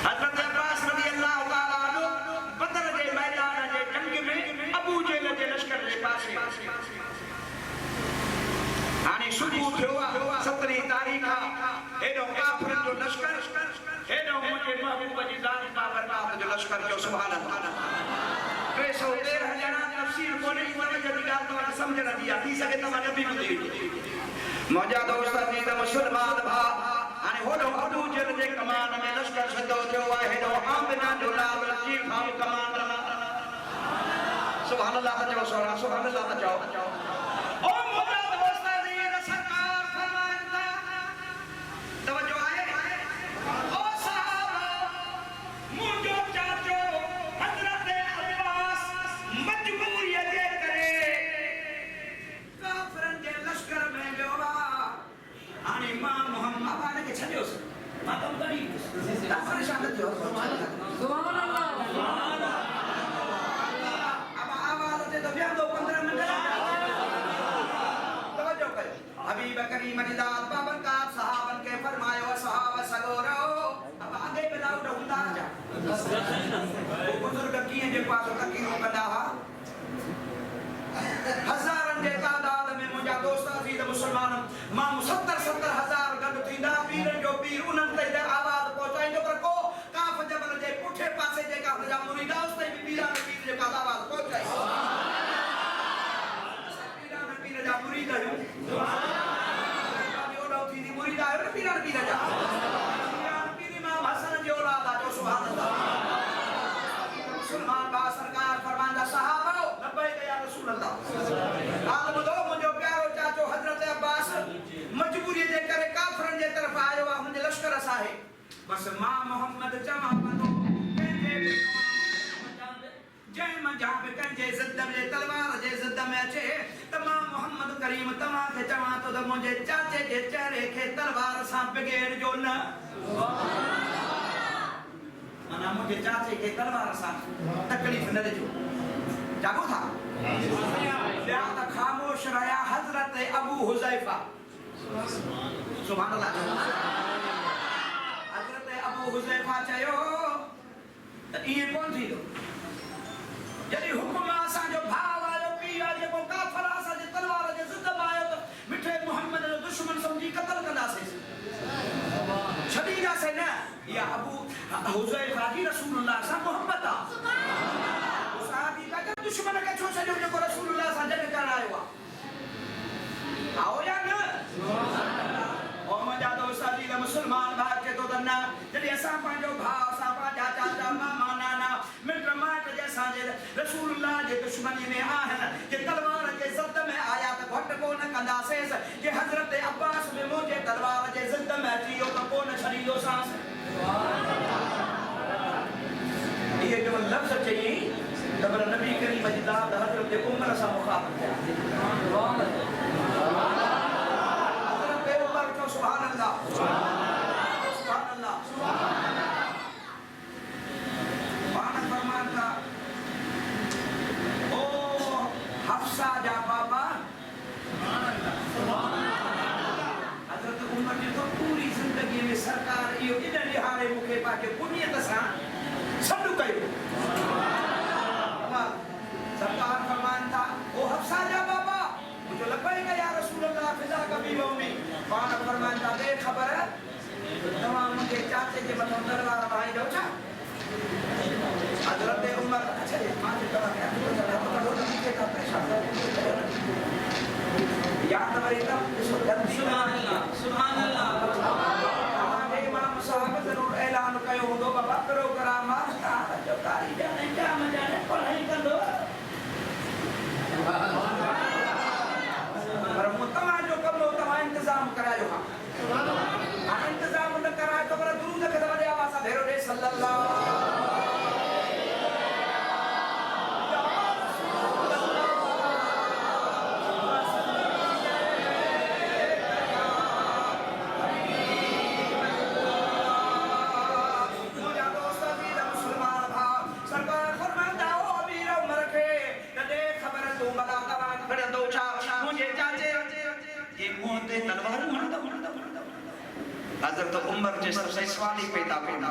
A: हजरत अब्बास रजी अल्लाह ताला अन्हु बदर के मैदान जे जंग में अबू जेल जे लश्कर के पासे आने सुबह थियो 17 तारीख एडो काफिर जो लश्कर एडो मुझे महबूब जी ज़ात दा बरकत जो लश्कर जो सुभान अल्लाह 313 जना तफसीर को नहीं वने जदी गाल तो समझ न दिया थी सके त नबी नु दी मौजा दोस्त जी त मुसलमान भा आने होडो अबू जेल जे कमान में लश्कर सदो थियो आहे हेडो आमना जो लाल जी खाम कमान सुभान अल्लाह बचाओ सुभान अल्लाह बचाओ ओ मौजा दोस्त जी सरकार फरमाता तवज्जो आए ओ साहब मुझो चाचो हजरत अब्बास मजबूरी जे करे काफरन जे लश्कर में जोवा आने मां मोहम्मद वाले के छडियो मां तुम करी परेशान थियो सुभान अल्लाह अब आवाज दे दो 15 मिनट तवज्जो करो हबीब करीम जी ज़ात बाबरकत सहाबन के फरमायो सहाबा सगोरो अब आगे बिलाउ ढूंढा जा बुजुर्ग किए जे पास तकी कंदा हजारन जे तादाद में मुजा दोस्त अजीज मुसलमान मां 70 हजार गड थींदा पीरन जो पीर उनन ते आवाज पहुंचाइंदो पर को काफ जबल जे पुठे पासे जे का जा मुरीदा उस ते पीरन पीर जे का आवाज पहुंचाई पीरन पीर जा मुरीदा सुभान अल्लाह जो डो थी मुरीदा है पीरन पीर जा पीरन पीर मां हसन जो औलाद जो सुभान अल्लाह मुसलमान बा सरकार फरमांदा सहाबा लब्बैक या रसूल अल्लाह हाल बुधो मुझो प्यारो चाचो हजरत अब्बास मजबूरी जे करे काफरन जे तरफ आयो वा मुझे लश्कर साहे बस मां मोहम्मद चमा बनो कंजे जय मजाब कंजे जिद्द में तलवार जे जिद्द में अचे तमा मोहम्मद करीम तमा के चमा तो मुझे चाचे के चेहरे के तलवार सा बिगेड़ जो न मना मुझे चाचे के तलवार सा तकलीफ न दे जो जागो था लिहाजा खामोश रहा हजरत अबू हुज़ैफा सुभान अल्लाह हजरत अबू हुज़ैफा चयो ये कौन थी जदी हुक्म आसा जो भाव आयो पिया जे को काफर आसा जे तलवार जे जिद्द आयो तो मिठे मोहम्मद जो दुश्मन समझी कत्ल कंदा से छडी जा से ना या अबू हुज़ैफा जी रसूलुल्लाह सा मोहम्मद सुभान अल्लाह साहबी का दुश्मन के छो से जो रसूलुल्लाह सा जग कर आयो आओ या न ओ मजा दोस्त जी मुसलमान भाग के तो दन्ना जदी असा पांजो भाव सा पाजा चाचा मामा नाना मिट माट जैसा जे रसूलुल्लाह जे दुश्मनी में आहन के तलवार के जिद्द में आया तो घट को न कंदा से जे हजरत अब्बास में मुझे तलवार जे जिद्द में अचियो तो को न छड़ीदो सांस ये जो लफ्ज चाहिए तब नबी करीम जी ज़ात हजरत उमर सा मुखातब है सुभान अल्लाह हजरत उमर को सुभान अल्लाह सुभान अल्लाह पान फरमाता ओ हफ्सा जा बाबा सुभान अल्लाह हजरत उमर जी तो पूरी जिंदगी में सरकार यो इधर
B: अल्लाह के पुनियत सा सॾु कयो सरकार फरमान था ओ हफ्सा जा बाबा मुझे लबैक या रसूल अल्लाह फिजा कभी वमी पान फरमान था बेखबर तमाम मुझे चाचे के मथों तलवार भाई दो छा हजरत उमर अच्छा मान करा के तो पीछे का पैसा या हमारी तब सुभान अल्लाह इमाम साहब जरूर ऐलान कयो होंदो बाबा करो करामा जो कारी जाने क्या मजा ने पढ़ाई कर दो पर मुतमा जो कम तमा इंतजाम करायो हां इंतजाम न करायो तो पर दुरूद के दबे आवाज भेरो दे सल्लल्लाहु हजरत उमर जे सबसे सवाली पैदा पैदा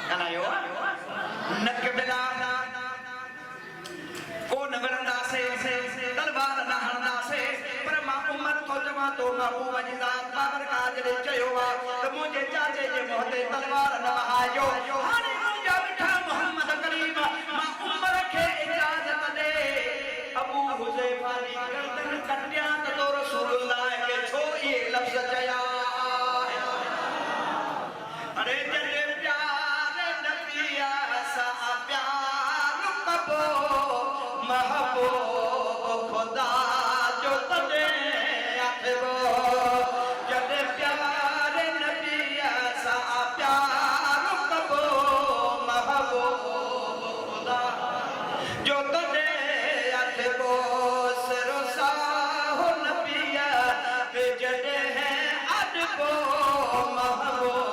B: कनायो नक बिला को नवरंदा से तलवार न हणदा से पर मां उमर तो जमा तो महबूब वजीदात बाबर काजरे चयो त मुझे चाचे जे मोहते तलवार न वहायो हाने मुंजा बिठा मोहम्मद करीम मां उमर के इजाजत दे अबू हुज़ैफा दी गर्दन कटिया तो रसूलुल्लाह के छो ये लफ्ज चया अरे जने प्यारे नबी सा प्यार कबो महबूब खुदा जो तने आखिरो जने प्यारे नबी सा प्यार कबो महबूब खुदा जो तने आखिरो सरसा हो नबी पे जने है अदबो महबूब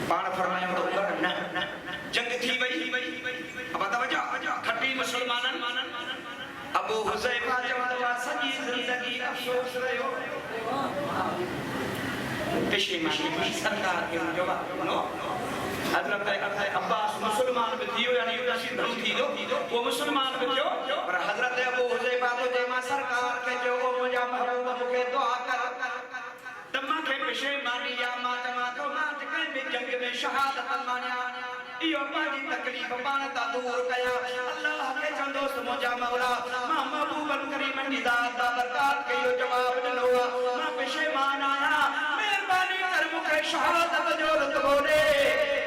B: पान फरमाया तो न जंग थी वही अब तवज्जो खटी मुसलमानन अबू हुज़ैफा जवाब सजी जिंदगी अफसोस रयो पेशेमानी सरकार के जवाब नो हजरत अब्बास मुसलमान में थियो यानी उदासी धम थी दो वो मुसलमान में थियो पर हजरत अबू हुज़ैफा तो जेमा सरकार के जो मुजा महबूब के दुआ कर तमा के पेशेमानी या मातमा तो मात के में जंग में शहादत मानिया इयो पाजी तकलीफ पान ता दूर कया अल्लाह के चंदोस मुजा मौला मां महबूब करीम निदात दा बरकत के यो जवाब दिनो मां पेशेमान आया मेहरबानी कर मुके शहादत जो रुतबोले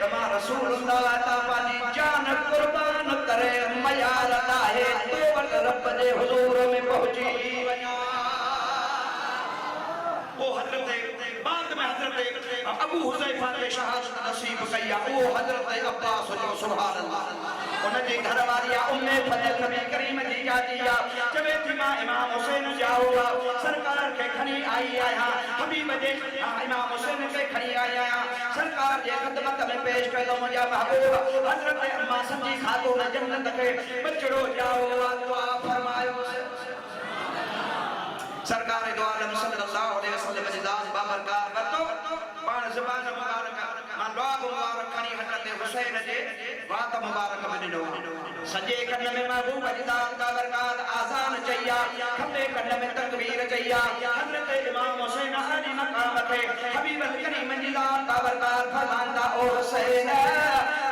B: तमा रसूलुल्लाह ता पानी जान कुर्बान करे मयार लाहे तो वट रब दे हुजूर में पहुंची वया वो हजरत बाद में हजरत अबू हुज़ैफा के शहादत नसीब कया वो हजरत अब्बास जो सुभान अल्लाह उनके घर वालिया उम्मे फजल नबी करीम जी जातिया जबे थी मां इमाम हुसैन जाओगा सरकार के खनी आई आया हबीब जे इमाम हुसैन के खनी आया सरकार जे खिदमत में पेश कयो मुजा महबूब हजरत अम्मा संजी खातून जन्नत के बचड़ो जाओ दुआ फरमायो सरकार दो आलम सल्लल्लाहु अलैहि वसल्लम जिदास बाबरकार वतो पान ज़बान मुबारक मान दुआ मुबारक खनी हजरत हुसैन जे वात मुबारक बनिनो सजे कन में महबूब जिदास बाबरकार आजान चैया खबे कन में तकबीर चैया हजरत इमाम हुसैन अली मकाम थे हबीब करीम जिदास बाबरकार फरमांदा ओ हुसैन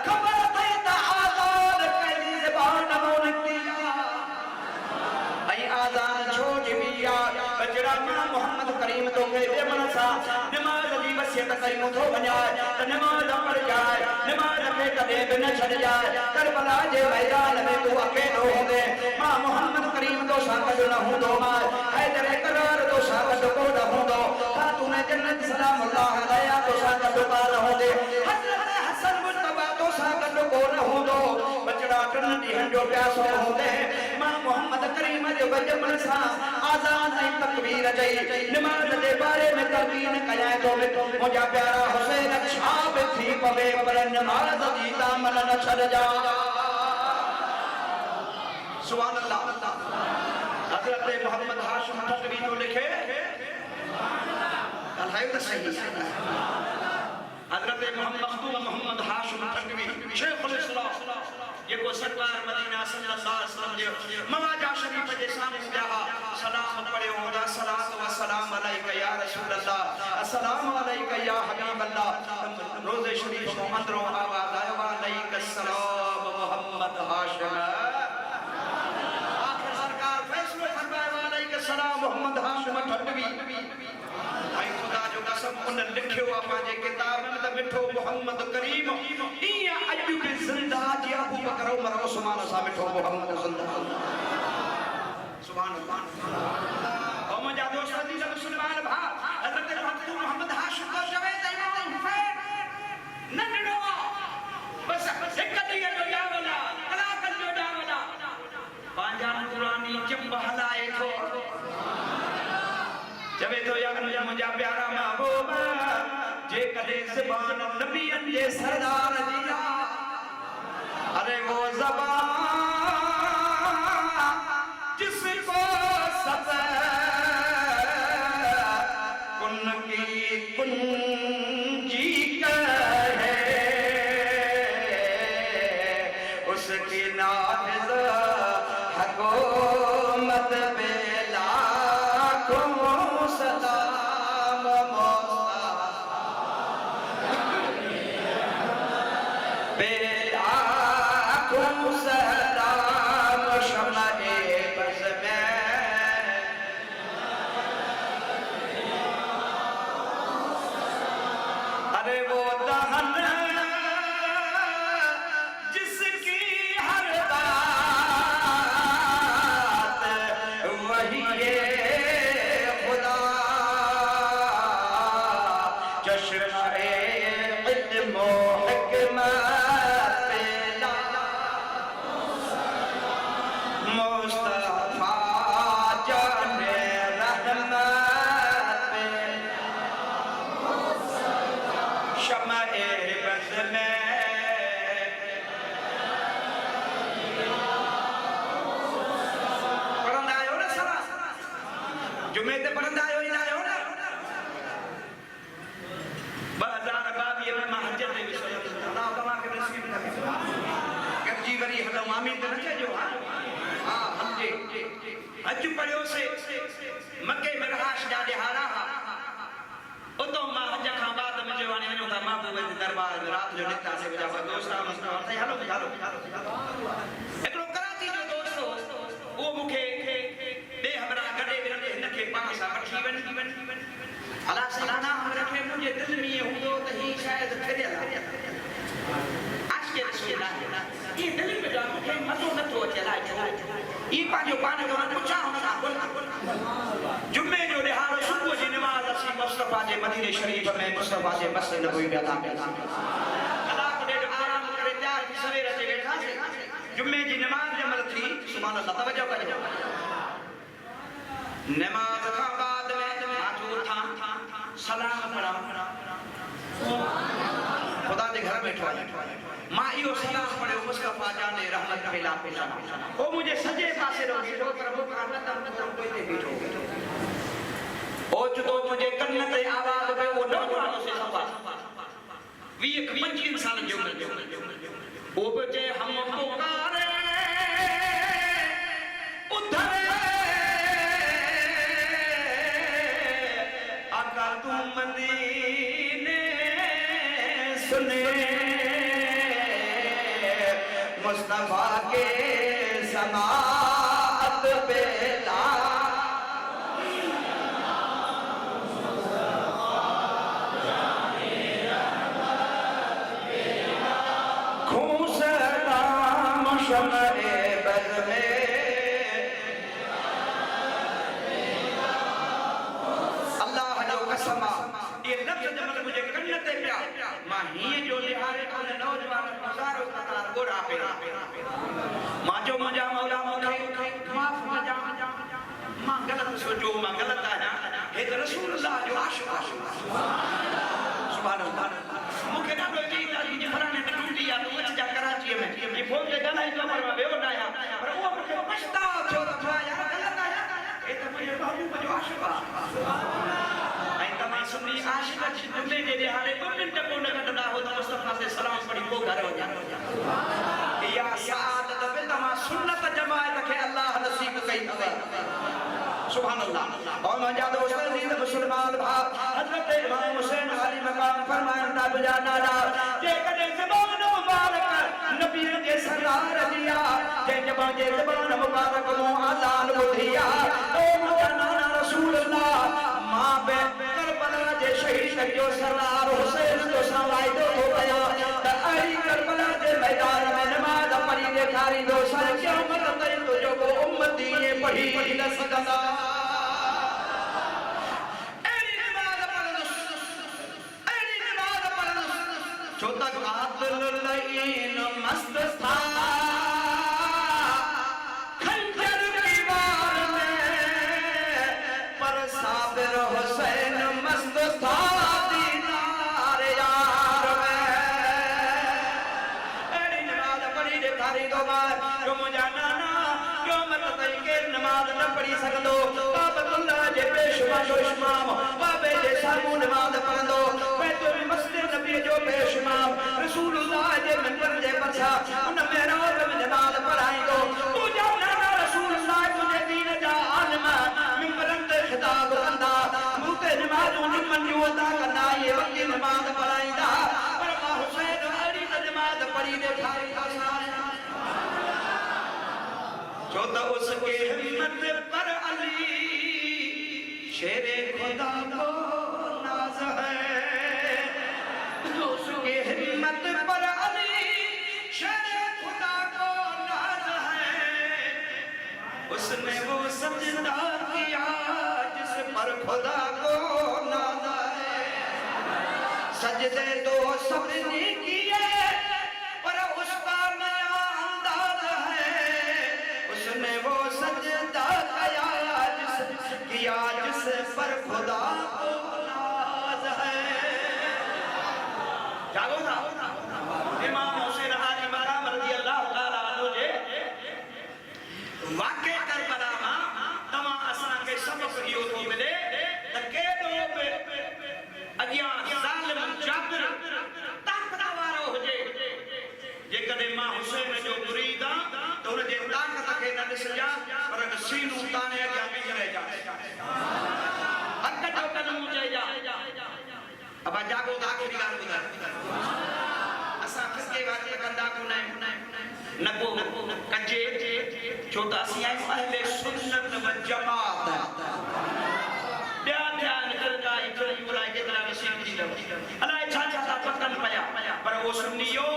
B: खबर थे ता आजान कली ज़बान मोनती आई आजान छोड़ बिया बजरा मोहम्मद करीम तो के दे मनसा नमाज दी वसियत कई मुथो वञाए त नमाज पढ़ जाए नमाज के कदे बिन छड़ जाए करबला जे मैदान में तू अकेलो होवे मां मोहम्मद करीम तो संग न हूंदो मां हैदर करार तो
A: जो प्यासो होंदे मां मोहम्मद करीम जो वजमन सा आजान ऐं तकबीर जई नमाज जे बारे में तलकीन कयां तो मुंहिंजा प्यारा हुसैन छा बि थी पवे पर नमाज जी दामन न छॾजा सुभान अल्लाह हजरत मोहम्मद हाशिम तकवी जो लिखे अल्लाह तो सही हजरत मोहम्मद हाशिम तकवी शेखुल इस्लाम ये को सरकार मदीना सल्लल्लाहु अलैहि वसल्लम जो मवाजा शरीफ जे सामने रहा सलाम पढ़े होदा सलात व सलाम अलैका या रसूल अल्लाह अस्सलाम अलैका या हबीब अल्लाह रोज़े शरीफ में अंदरों आवाज आयो अलैका सलाम मोहम्मद हाशिम आखिर सरकार फैसलो फरमाया अलैका सलाम मोहम्मद हाशिम तकवी आई खुदा जो कसम उन लिखियो आ पांजे किताब में त मिठो मोहम्मद करीम इया अज बि जिंदा जी अबू बकर उमर उस्मान सा मिठो मोहम्मद जिंदा सुभान अल्लाह ओ मुजा दोस्त अजीज मुसलमान भा हजरत मोहम्मद हाशिम को जवे त इमाम हुसैन नंढड़ो बस एक ॾींहं जो जावला कलाकनि जो जावला पंहिंजा पुरानी चंब हलाए थो जबे तो यार मुझा प्यारा महबूब जे कदे ज़बान नबियन जे सरदार दिया अरे वो ज़बान जिसको सब कुन की कुंजी कहे उसकी नाफिज़ हुकूमत पे लाखों सलाम बेलाखों सलाम शम्मे बज़ में अरे वो दहन जिसकी हर बात वही है खुदा चश्मे इल्म व हिकमत पेला मुस्तफा जाने रहमत पे शम्मे बज़ में पढ़ंदा आहियो न सरा जुमे ते पढ़ंदा आहियो ई आहियो न 2022 में मां हज ते विसरम अल्लाह तव्हां खे नसीब न करे गॾिजी वरी हलो आमीन त न चइजो हा हमजे हज पढ़ियो से मके में हाश जा ॾिहारा हा उतो मां हज खां बाद मुंहिंजे वाणी वञो था महबूब जे दरबार में रात जो निकितासीं मुंहिंजा दोस्त हलो हिकिड़ो कराची जो दोस्त उहो मूंखे ॿिए हमरा गॾे विरंदे हिनखे पाण सां वठी वञी अला सलाना रखे मुंहिंजे दिलि में इहो हूंदो त ही शायदि फिरियल आहे आश्चर्य शइ आहे इहे दिलि में ॼाण मूंखे मज़ो नथो अचे अलाए छो इहे पंहिंजो पाण खे पुछां हुन खां जुमे जो ॾिहाड़ो सुबुह जी निमाज़ असीं मुस्तफ़ा जे मदीने शरीफ़ में मुस्तफ़ा जे मस्जिद नबवी में अदा कयासीं कलाक ॾेढ आराम करे तयार थी सवेर ते वेठासीं जुमे जी निमाज़ जमल थी सुभान अल्लाह तवज्जो कजो नमाज खां बाद में हाथ उठां सलाम पढ़ां खुदा जे घर में वेठो आहियां मां इहो सलाम पढ़ियो मुस्तफ़ा जाने रहमत मिला पेशा ओ मुझे सजे पासे रो बीठो पर मुखा न तम कोई ते बीठो ओ जो मुझे कन्न ते आवाज पे वो नौजवानों से सफा 20-25 साल जो ओ बचे हम पुकारे उधर आका तू मदीने सुने मुस्तफा के समाअत बेला खूसराम शम्मे बज़ में अल्लाह जो कसम ये लफ्ज़ जब मुझे कन्न ते पिया मां हीअं जो लिहारे कोन नौजवान गुज़ारो कतार गोड़ा पे मां
B: जो मुझा मौला मूंखे माफ़ कजा मां गलत सोचो मां गलत आहियां हे त रसूल अल्लाह जो आशिक़ सुभान अल्लाह मूंखे ॾाढो जी तारीफ़ जी फलाणे ने ढूंढी आहे तूं अच जा कराची में ये फोन ते ॻाल्हाईंदो पर मां वेहो न आहियां पर उहो मूंखे पछताव थियो त मां यार गलत आहियां हे त मुंहिंजे महबूब जो आशिक़ आहे ऐं तमां सुन्नी आशिक़ जी जुमे जे हाणे 2 मिंट कोन कढंदा हो त मुस्तफा से सलाम पढ़ी पोइ घर वञा या सआदत में तमां सुन्नत जमायत खे अल्लाह नसीब कई सुभान अल्लाह और मुंहिंजा दोस्त अज़ीज़ मुस्लमान भाउ हज़रत इमाम हुसैन अली मकाम फरमाइंदा बुझाना जे कॾहिं ज़बान मुबारक नबी जे सरदार दिया जे ज़बान मुबारक मो अज़ान ॿुधी आहे ओ मुंहिंजा नाना रसूल अल्लाह मां बे करबला जे शहीद जो सरदार हुसैन जो सवाइदो हो गया त अहिड़ी करबला जे मैदान में नमाज़ पढ़ी ॾेखारींदो सर क़यामत ताईं तुंहिंजो को उम्मती ईअं पढ़ी न सघंदा छो त क़ातिल लईन मस्त था खंजर की वार में पर साबिर हुसैन मस्त था दीदार यार में एड़ी नमाज पढ़ी ॾेखारींदो जो मुंहिंजा नाना क़यामत ताईं केरु नमाज न पढ़ी सघंदो काबतुल्लाह जे पेशवा जो इमाम बाबे जे साम्हूं नमाज पढ़ंदो बैतुल मस्जिद नबी जो पेशवाम रसूलुल्लाह जे मिंबर जे पछा उन महराब में नमाज पढ़ाईंदो तुंहिंजा नाना रसूलुल्लाह तुंहिंजे दीन जा आलिम मिंबरनि ते ख़िताब कंदा मूं ते नमाज़ूं निमनियूं अदा कंदा इहे वक़्ति नमाज पढ़ाईंदा पर मां हुसैन अहिड़ी त नमाज पढ़ी ॾेखारींदा छो त उसके हिम्मत पर अली शेरे खुदा को नाज है उसके हिम्मत पर अली शेरे खुदा को नाज है उसने वो सजदा किया जिस पर खुदा को नाज है सजदे तो सबने किए पर उसका नया अंदाज है उसने वो सजदा किया जिस पर खुदा को नाज है जागो था इमाम हुसैन अली मकाम रज़ियल्लाहु ताला अन्हु जे वाक़े करबला मां तमां असां खे सबक इहो थो मिले त केॾो बि अॻियां ज़ालिम जाबिर ताक़त वारो हुजे जेकॾहिं मां हुसैन जो मुरीद आहियां त हुन जे ताक़त खे न ॾिसजां पर सीनूं ताणे अॻियां बीह रहिजा हक़ जो कदम चइजा अब जागो त आख़िरी ॻाल्हि ॿुधाए असां फिरके वारे कंदा कोन आहियूं न को कजे छो त असीं आहियूं अहले सुन्नत व जमात ॿिया निकिरंदा इलाही केतिरा नसीब थी अलाए छा छा था पकनि पिया पर उहो सुन्नियो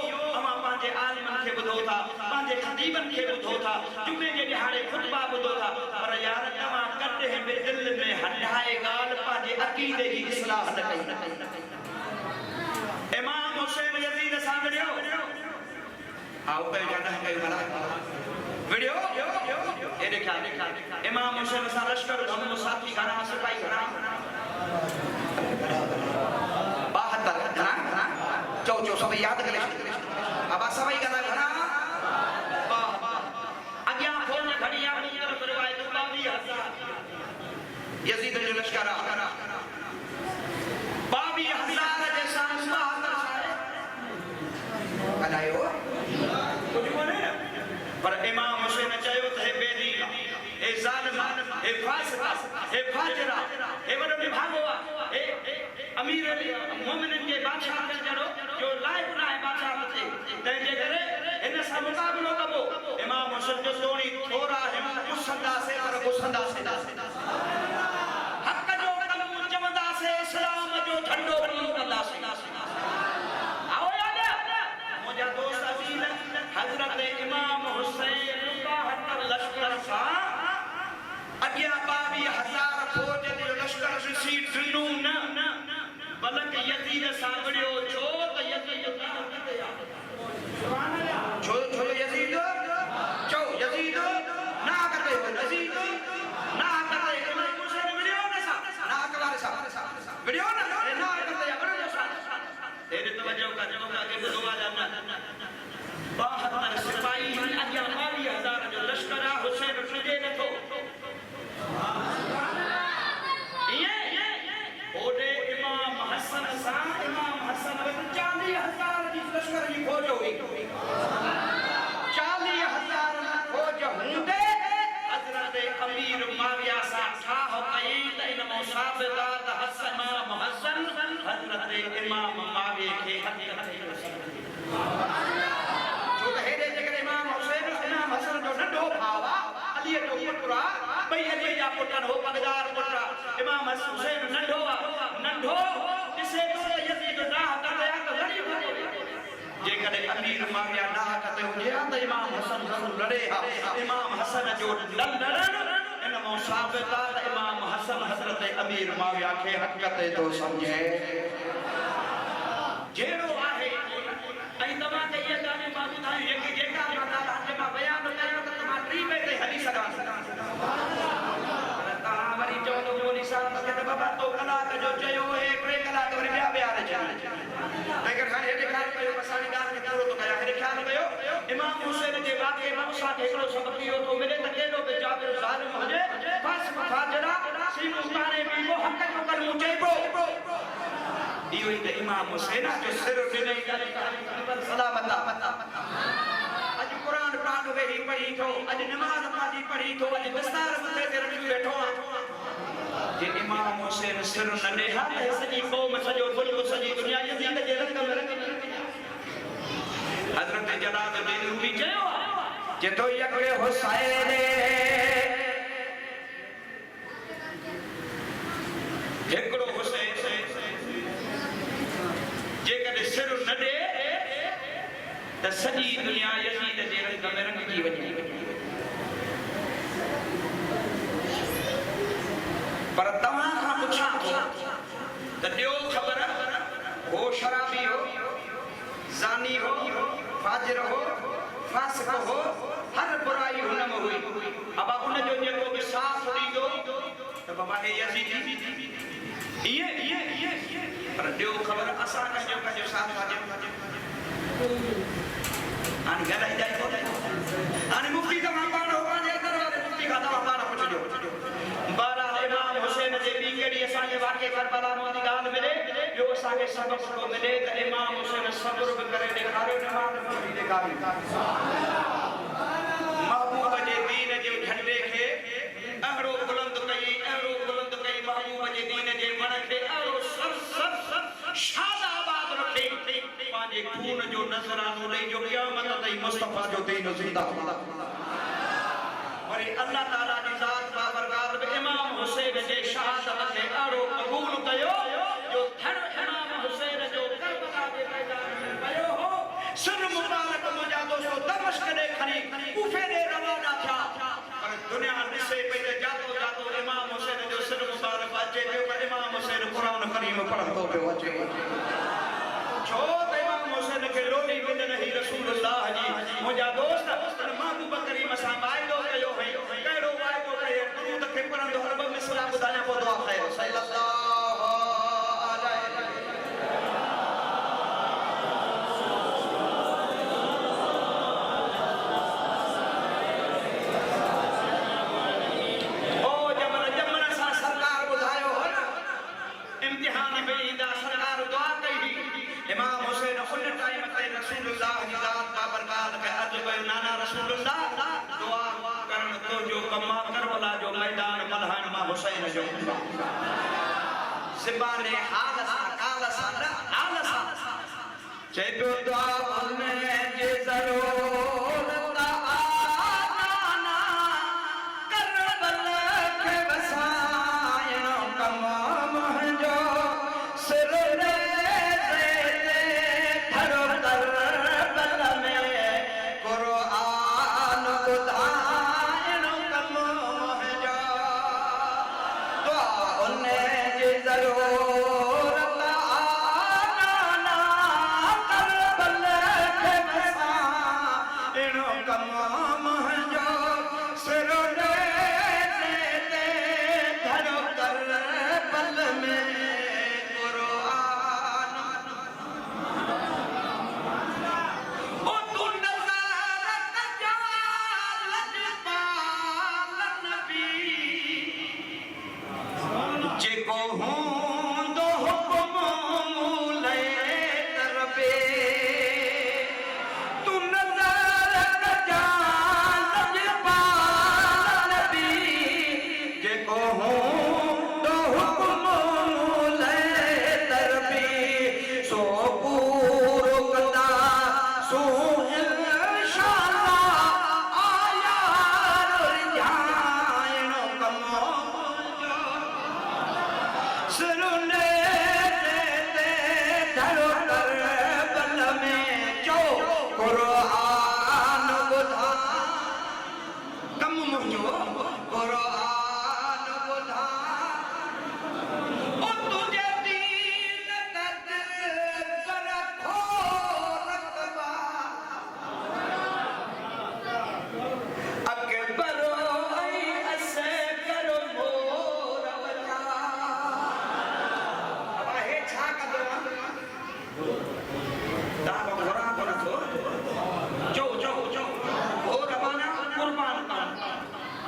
B: अवां पंहिंजे आलिमनि खे ॿुधो था पंहिंजे ख़तीबनि खे ॿुधो था जुमे जे ॾिहाड़े खुतबा ॿुधो था पर यार तव्हां कॾहिं बि दिलि में हटाए ॻाल्हि पंहिंजे अक़ीदे जी इस्लाह न कई इमाम हुसैन यज़ीद सां विड़ियो आओ पे जाना है भला वीडियो ये देखा इमाम हुसैन सां लश्कर हम साथी घणा सिपाही घणा 72 घणा चो सभई याद करे अब सभई घणा घणा अॻियां फोन घड़ी आ तरफ़ रिवायत 22000 यज़ीद जो लश्कर 22000 जे सां 72 हलायो कुछ कोने पर इमाम हुसैन चयो त हे बेदीन हे ज़ालिम हे फासिक हे फाजिर हे वॾो निभागो हे अमीर मोमिननि जे बादशाह खे जहिड़ो जो लाइक़ न आहे बादशाह थे तंहिंजे करे हिन सां मुक़ाबिलो कबो इमाम हुसैन जो सोणी थोरा गुसंदासीं पर गुसंदासीं हक़ जो कदम चवंदासीं इस्लाम जो झंडो बुलंद कंदासीं आओ याद मुंहिंजा दोस्त अज़ीज़ हज़रत इमाम हुसैन 72 लश्कर सां अॻियां 22000 फौज जो लश्कर ॾिसी ॾिनो न बल्कि यज़ीद सां विड़ियो छो त यज़ीद छो यज़ीद चओ विडियो ना ना करते या बड़ो साथ तेरे तवज्जो का के दुआ जाना 72 सिपाही अगिया 22000 जो लश्कर आ हुसैन सजे न थो ये ओडे इमाम हसन सा इमाम हसन 40000 जी लश्कर जी फौज हुई 40000 फौज हुंदे हजरत अमीर माविया सा ठाह कई त इन मुसाबिदा हसन हजरत इमाम माविया के हक जो हेरे जगह इमाम हुसैन इमाम हसन जो नंढो भावा अली जो पुत्रा भई अली जा पुटन हो पगदार पुत्रा इमाम हुसैन नंढो किसे तो यजीद डाह करे तो लड़ी भागे जे कदे अमीर माविया डाह करते हुजे त इमाम हसन जरूर लड़े हा इमाम हसन जो लड़न इन मुसाबिदा इमाम हसन हजरत अमीर माविया के हक़ तो समझे जेड़ो आहे आई तमा के ये गाने बाबू थाई एक जेका माता जे मा बयान कयो त तमा ट्री पे ते हली सका ता वरी जो तो बोली साहब के बाबा तो कला का जो चयो है प्रे कला के वरी ब्या ले चले लेकिन हाने हे ख्याल कयो पसानी गाल के पूरो तो कया हे ख्याल कयो इमाम हुसैन जे वाके मौसा के एकड़ो सबक इयो तो मिले त केलो बे जाबिर जालिम होजे बस मुखाजरा सीमो ताने भी वो हक जो कर मुचेबो इयो ही त इमाम हुसैन जो सिर दिने गले पर सलामत आज कुरान पाक वेही पढ़ी थो आज नमाज पाजी पढ़ी थो आज दस्तार मथे ते रखी बैठो जे इमाम हुसैन सिर न देहा त सजी कौम सजो मुल्क सजी दुनिया यजीद जे रंग में रंग हजरत जलालुद्दीन रूमी चयो जे तो यके हुसैन एकड़ो हुसैन जे कदे सिर न दे त सजी दुनिया यजीद जे रंग में रंग जी वञे पर तव्हां खां पुछां थो त ॾियो ख़बर हो शराबी हो ज़ानी हो फाजिर हो फासिक हो हर बुराई हुन में हुई अब उन जो जेको बि साथ ॾींदो त बाबा हे यजीदी ये पर ॾियो ख़बर असां कजो साथ कजो हाणे ॻाल्हाई जाए हाणे मुफ्ती तव्हां पाण हो पंहिंजे अंदर वारे मुफ्ती खां तव्हां पाण पुछिजो बहरहाल इमाम हुसैन जे ॿी कहिड़ी असांखे वाक़े करबला में ॻाल्हि मिले ॿियो असांखे सबक़ थो मिले त इमाम हुसैन सब्र बि करे ॾेखारियो नमाज़ बि ॾेखारी महबूब जे दीन जे झंडे खे अहिड़ो बुलंद कई महबूब जे दीन जे वण खे अहिड़ो शादाबाद रखे पंहिंजे खून जो नज़रानो ॾेई जो क़यामत ताईं मुस्तफ़ा जो दीन ज़िंदाबाद वरी अल्लाह ताला जी ज़ात बाबरकात बि इमाम हुसैन जे शहादत खे अहिड़ो क़बूल कयो जो धड़ इमाम हुसैन जो करबला जे मैदान में पयो हो सिर मुबारक मुंहिंजा दोस्तो दमिश्क ॾे खणी कूफे ॾे रवाना थिया पर दुनिया ॾिसे पई त जातो इमाम हुसैन जो सिर मुबारक अचे पियो पर इमाम हुसैन क़ुरान करीम पढ़ंदो पियो अचे छो त इमाम हुसैन खे लोली विंद नहीं रसूलुल्लाह जी मुंहिंजा दोस्त महबूब करीम सां वाइदो कयो हुई कहिड़ो वाइदो कयो दुरूद खे पढ़ंदो हर ॿ मिसरा ॿुधायां पोइ दुआ कयो सल्लल्लाहु इमाम हुसैन उन टाइम ते रसूलुल्लाह जी ज़ात बाबरकात के अर्ज कयो नाना रसूलुल्लाह दुआ करण तो जो कमा करबला जो मैदान मलहान मा हुसैन जो ज़बाने हालसा चए पियो दुआ उन जे ज़रूरत आना करबला के वसायो कमा मुंहिंजो सिर
A: सुने धरो करबल में जो कुरान बुधा कम मुझो कुरान बुधा ओ तुझे दीन दर्द कर रखबा अकबर ऐसे करो मोर बचा अब हे छा कदो दा घोड़ा कोन थो जो जो जो और बाना कुर्बान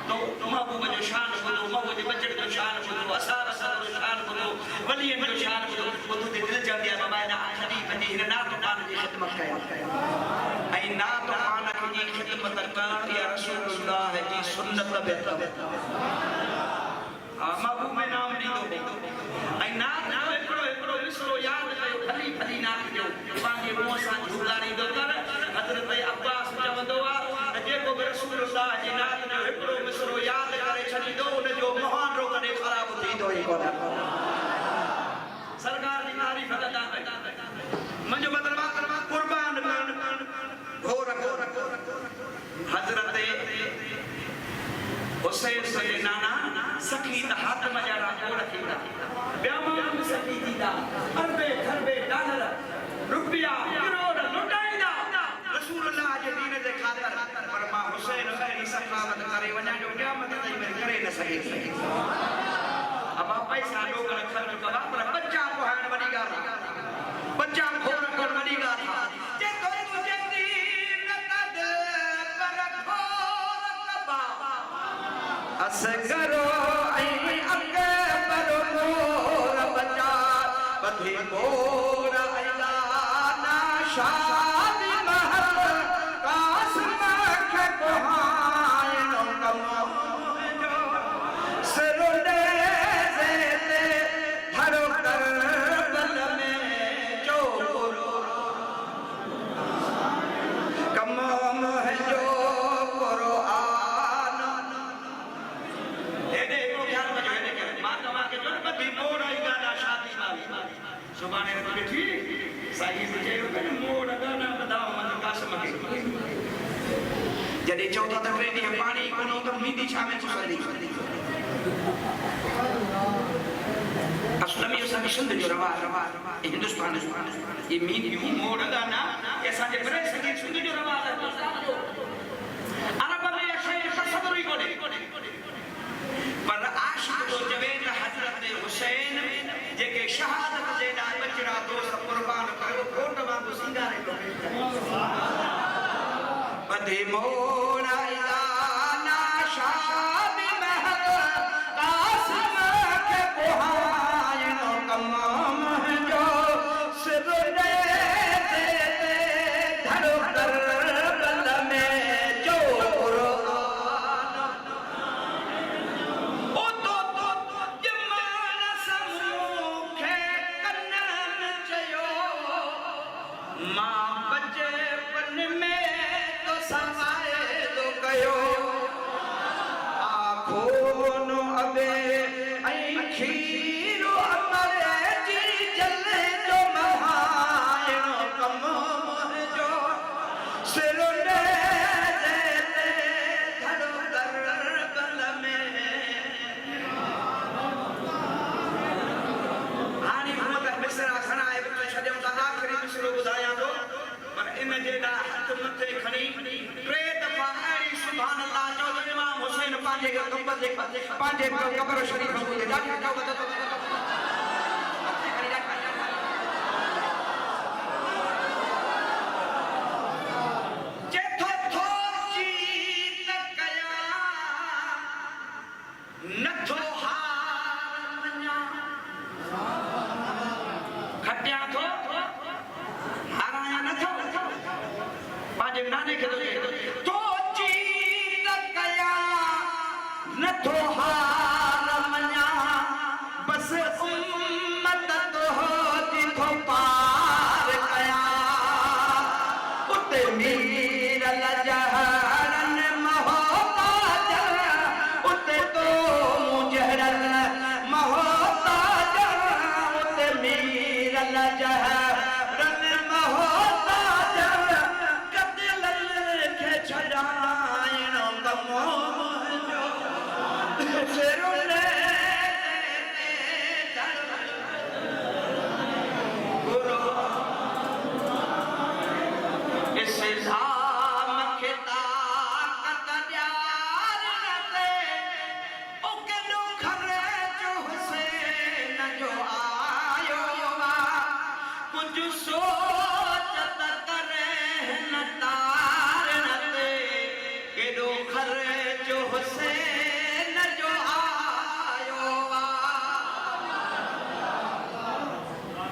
A: तो महबूब जो शान बोलो महबूब जे बचड़ जो शान बोलो असार असार जो शान बोलो वलियन जो शान बोलो वो तो दिल जा दिया बाबा ना खदी बनी ना तो मान जी खिदमत कया ऐ ना तो मान की खिदमत करण या रसूलुल्लाह जी सुन्नत बेहतर महबूब में नाम दी दो ऐ ना एकड़ो एकड़ो विसरो याद कयो भली भली ना जो पांजे मुंह सां झूलाणी दो कर हजरत अब्बास चवंदो आ जेको रसूलुल्लाह जी नात जो एकड़ो विसरो याद करे छडींदो उन जो मुहांडो कने खराब थींदो ई कोन सरकार दी तारीफ कंदा मुंजो मतलब कुर्बान घोर हजरत हुसैन से नाना सखी त हाथ मजा राखो रखीदा ब्यामान सखी दीदा अरबे खरबे डॉलर रुपया करोड़ लुटाईदा रसूलुल्लाह जे दीन जे खातिर पर मां हुसैन खैरी सखावत करे वञा जो क़यामत ताईं में करे न सके अब पैसा लोग खर्च करा पर बच्चा पोहाण वडी ॻाल्हि बच्चा खोर कर वडी ॻाल्हि जे तोरे तुझे दीन कद पर खोर कबा असगरो ऐ अकबर मोर बचा बधे मोर ऐलाना शादी महल कासम के कोहायनो कम जो सरुडे से धरो करबल में जो कम जो कुरान एडे को ख्याल में जो है मां कमा के जो बधी मोर आई गाना शादी वाली सुभाणे ने बैठी साईं से चयो कि मोर गाना बधाओ मन कासम के जॾहिं चओ था त टे ॾींहं पाणी कोन्हे त मींदी छा में चुसंदी असलमी असांजी सिंध जो रवाज हिंदुस्तान ये मींदियूं मोर गाना ये असांजे बड़े संगीत सिंध जो रवाज आहे अरब में शइ तसदुर ई कोन्हे पर आशिक तो चवे त हजरत हुसैन जेके शहादत जे लाइ बचड़ा दोस्त कुर्बान कयो घोट वांगुरु सिंगारे थो बधे मोर ऐलाना शादी महल कासम के पोहायनो कम जो सिरडे दे धरो करबल में जो कुरान ओ तो जमान समूखे कन्नन चयो मां बचे पन में तो समाए तो कयो आखोन अबे ऐ खीरो अमरे जी जले जो महायनो कम जो सिरडे दे धरो करबल में हानी मोहम्मद मिसरा खणाए बिच छॾियो त आख़िरी मिसरो ॿुधायां थो पर इन जे लाइ हथ मथे खणी टे दफ़ा अहिड़ी सुभान अल्लाह चओ त इमाम हुसैन पंहिंजे क़ब्र शरीफ़ में ॾाढी जेथो थो जीत कया नथो हार मञा खटिया थो हाराया नथो पंहिंजे नाने खे तो जीत कया नथो हार मञा बस उम्मत तो जिथो पार कया उते मीर लजहरन महोताज उते तो मुजहरन महोताज लजहरन मोहताज कदिल खे छॾाइणो कमो मुंहिंजो सिरुले गुरु इस धाम खे ताक़त ॾियार ते ओ केॾो खरे जो हुसैन जो आयो कुझु सोच त करे हिन तारण ते केॾो खरे जो हुसैन जो आयो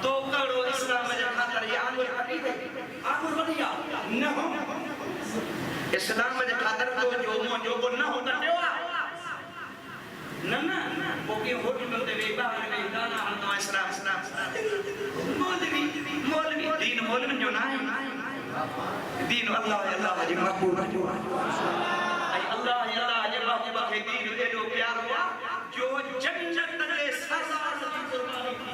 A: तो करो इस्लाम जे ख़ातिर ये आंगुर वॾी न हो इस्लाम जे ख़ातिर तो जो मुंहिंजो को न हो त ॾियो न पोइ के होटल ते वेही ॿाहिरि वेही गाना हलंदो आहे इस्लाम मौलवी दीन मौलवियुनि जो न आहे दीन अल्लाह जी महबूब ऐं अल्लाह जे महबूब खे दीन एॾो प्यारो आहे जो जन्नत जे सरदार जी क़ुर्बानी थी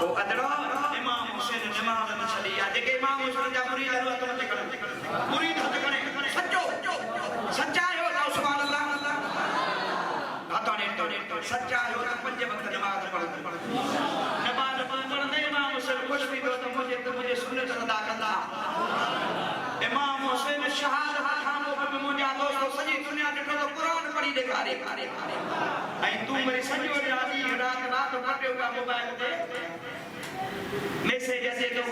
A: वो अदड़ो इमाम हुसैन नमाज़ में छॾी आहे जेके इमाम हुसैन जा मुरीद हथ मथे करनि मुरीद हथ करे सचो सच्चा आहियो त सुभान अल्लाह हथाणे सच्चा आहियो त 5 वक़्त नमाज़ पढ़ंदे नमाज़ पढ़ंदे इमाम हुसैन ख़ुशि थी वियो त मुंहिंजे सुन्नत अदा कंदा इमाम हुसैन शहादत खानो पर मुंहिंजा दोस्त सॼी दुनिया ॾिठो त क़ुरान पढ़ी ॾेखारे ऐं तूं वरी सॼो रात कटियो पिया मोबाइल ते मैसेज अचे थो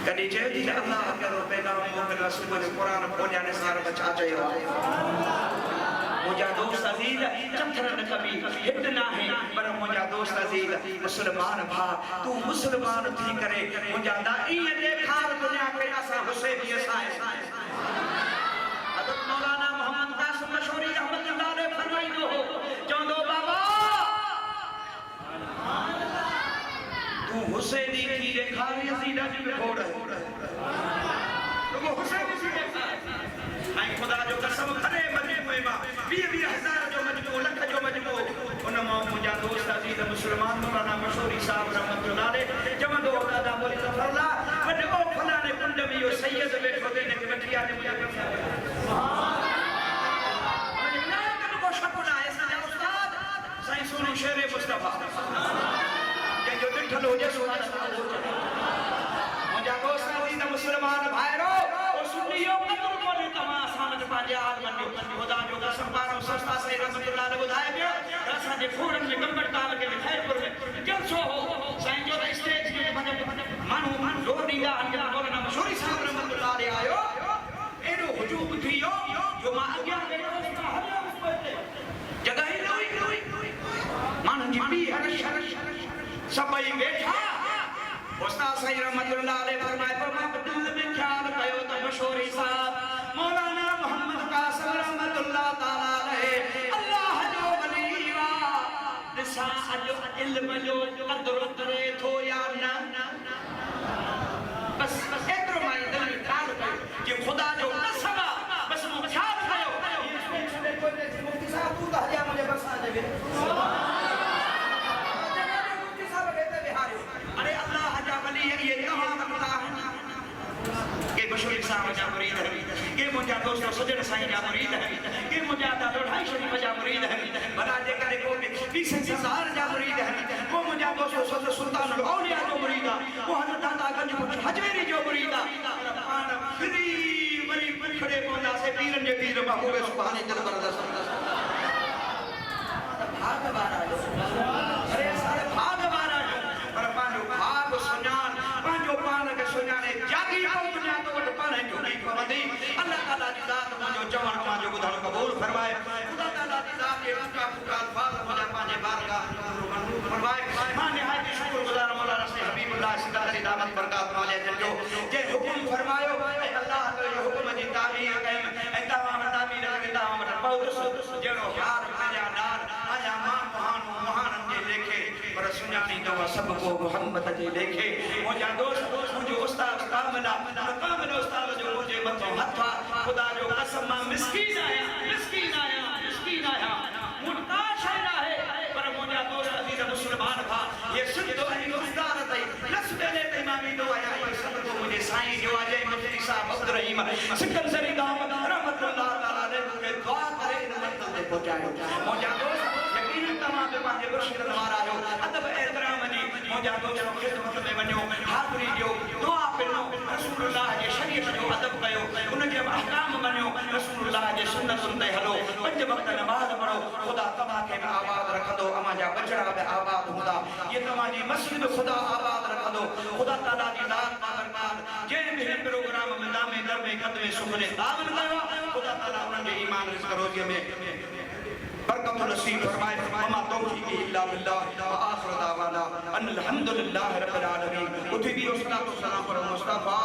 A: कॾहिं चयो थी अल्लाह करो पैगाम मोकिलियो सुबुह जो क़ुरान पहुचा निसार में छा चयो मुंहिंजा दोस्त अज़ीज़ चथर न कबी हित न आहे पर मुंहिंजा दोस्त अज़ीज़ मुस्लमान भाउ तूं मुस्लमान थी करे मुंहिंजा ईअं ॾेखार दुनिया खे असां हुसैनीअ सां हज़रत मौलाना मोहम्मद कासिम मशहूरी रहमतुल्लाह अलैह फरमाईंदो हो चवंदो बाबा तूं हुसैनी थी ॾेखारी असीं ॾाढी खोड़ रुगो हुसैनी थी ॾेखार ऐं ख़ुदा जो कसम खणे मजमूए मां 20,000 जो मजमूओ लख जो मजमूओ उन मां मुंहिंजा दोस्त अज़ीज़ मुस्लमान मौलाना मशहूरी साहब रहमतुल्लाह अलैह चवंदो हो दादा बोली ज़फरल्लाह वॾे ओ फलाणे कुंड में इहो सैयद वेठो ते हिनखे वठी आ मुंहिंजा साईं सोनू शेर मुस्तफा जो ॾिठल हुजे मुंहिंजा दोस्त अज़ीज़ मुस्लमान भाइरो ओ सुन्नी यो क़दर कोन्हे तव्हां असां वटि पंहिंजे आलमनि जो ख़ुदा जो कसम पारो सस्ता साईं रहमतुल्लाह अलैह ॿुधाए पियो त असांजे खोड़नि में गंबड़ ताल के खैरपुर में जलसो हो साईं जो त स्टेज ते माण्हू ज़ोर ॾींदा आहिनि मौलाना मशहूरी साहब रहमतुल्लाह अलैह आयो एॾो हुजूम थी वियो जो मां अॻियां वेठो जॻह ई न हुई माण्हुनि जी पी हर सभई वेठा उस्ताद साईं रहमतुल्लाह अलैह फरमाए पियो मां दिल में ख़्याल कयो त मशहूरी साहब मौलाना मोहम्मद कासिम रहमतुल्लाह ताला अलैह अल्लाह जो वली हुआ ॾिसां अॼु इल्म जो क़दुरु करे थो या न बस एतिरो मां दिल में ख़्याल कयो कि ख़ुदा जो कसम बस मूं ख़्याल कयो मुफ्ती साहब तूं त हलिया मुंहिंजे भरिसां अचे अरे अल्लाह जा वली ये तमाम बता के मशहूर साहब जा मुरीद है के मुंहिंजा दोस्त सजन साईं जा मुरीद है के मुंहिंजा लोढ़ाई शरीफ जा मुरीद है भला जे करे को बि संसार जा मुरीद है को मुंहिंजा दोस्त सजन सुल्तान औलिया जो मुरीद है को हज़रत दातागंज हजवेरी जो मुरीद है पाण फ्री वरी खड़े पवंदा से पीरन जे पीर महबूब सुभाणे जबरदस्त भाग वारा अरे सारे भाग वारा पर पांजो भाग सुञाण पांजो पाण खे सुञाणे जागी दुनिया तो वटि पाण जोगी पवंदी अल्लाह ताला जी ज़ात मुंहिंजो चवण पांजो ॿुधण क़बूल फरमाए ख़ुदा ताला जी ज़ात के टुका फुका अल्फाज़ मुंहिंजा पंहिंजे बारगाह मंज़ूर फरमाए मां निहायत शुक्रगुज़ार मौलाना से हबीबुल्लाह सिद्दीक़ी दामत बरकात वाले जो जे हुकुम फरमायो ऐं अल्लाह जो हुकुम जी तामीर कयम ऐं तमाम तामीर के तमाम पहुदस जहिड़ो हार पंहिंजा नार आया मां महान जे लेखे पर सुञाणी दवा सब को मोहम्मद जे लेखे मुंहिंजा दोस्त मुंहिंजो उस्ताद कामिला उस्ताद जो मुंहिंजे मथां हथ ख़ुदा जो कसम मां मिस्कीन आहियां
B: इब्राहिम सिकल सरी दाम रहमतुल्लाह ताला ने के दुआ करे इन मंजिल ते पहुंचायो मुंहिंजा दोस्त यकीनन तमाम पे पंहिंजे मुर्शिदन वारा आहियो अदब एहतराम जी मुंहिंजा दोस्त खिदमत में वञो हाज़िरी ॾियो दुआ पिनो रसूलुल्लाह जे शरीयत जो अदब कयो उन जे अहकाम मञो रसूलुल्लाह जे सुन्नतुनि ते हलो पंज वक्त नमाज़ पढ़ो ख़ुदा तव्हां खे बि आबाद रखंदो अमा जा बचड़ा बि आबाद हूंदा ये तव्हां जी मस्जिद बि ख़ुदा आबाद रखंदो ख़ुदा ताला जी दात बाबरकात जंहिं बि हिन प्रोग्राम में दामे दरमे क़दमे सुखने तावन कयो ख़ुदा ताला उन्हनि जे ईमान रिज़्क़ रोज़ीअ में बरकत नसीब फरमाए वमा तौफीक़ी इल्ला बिल्लाह व आखिर दावाना अनिल हम्दुलिल्लाहि रब्बिल आलमीन उठी भी सलातो सलाम पर मुस्तफा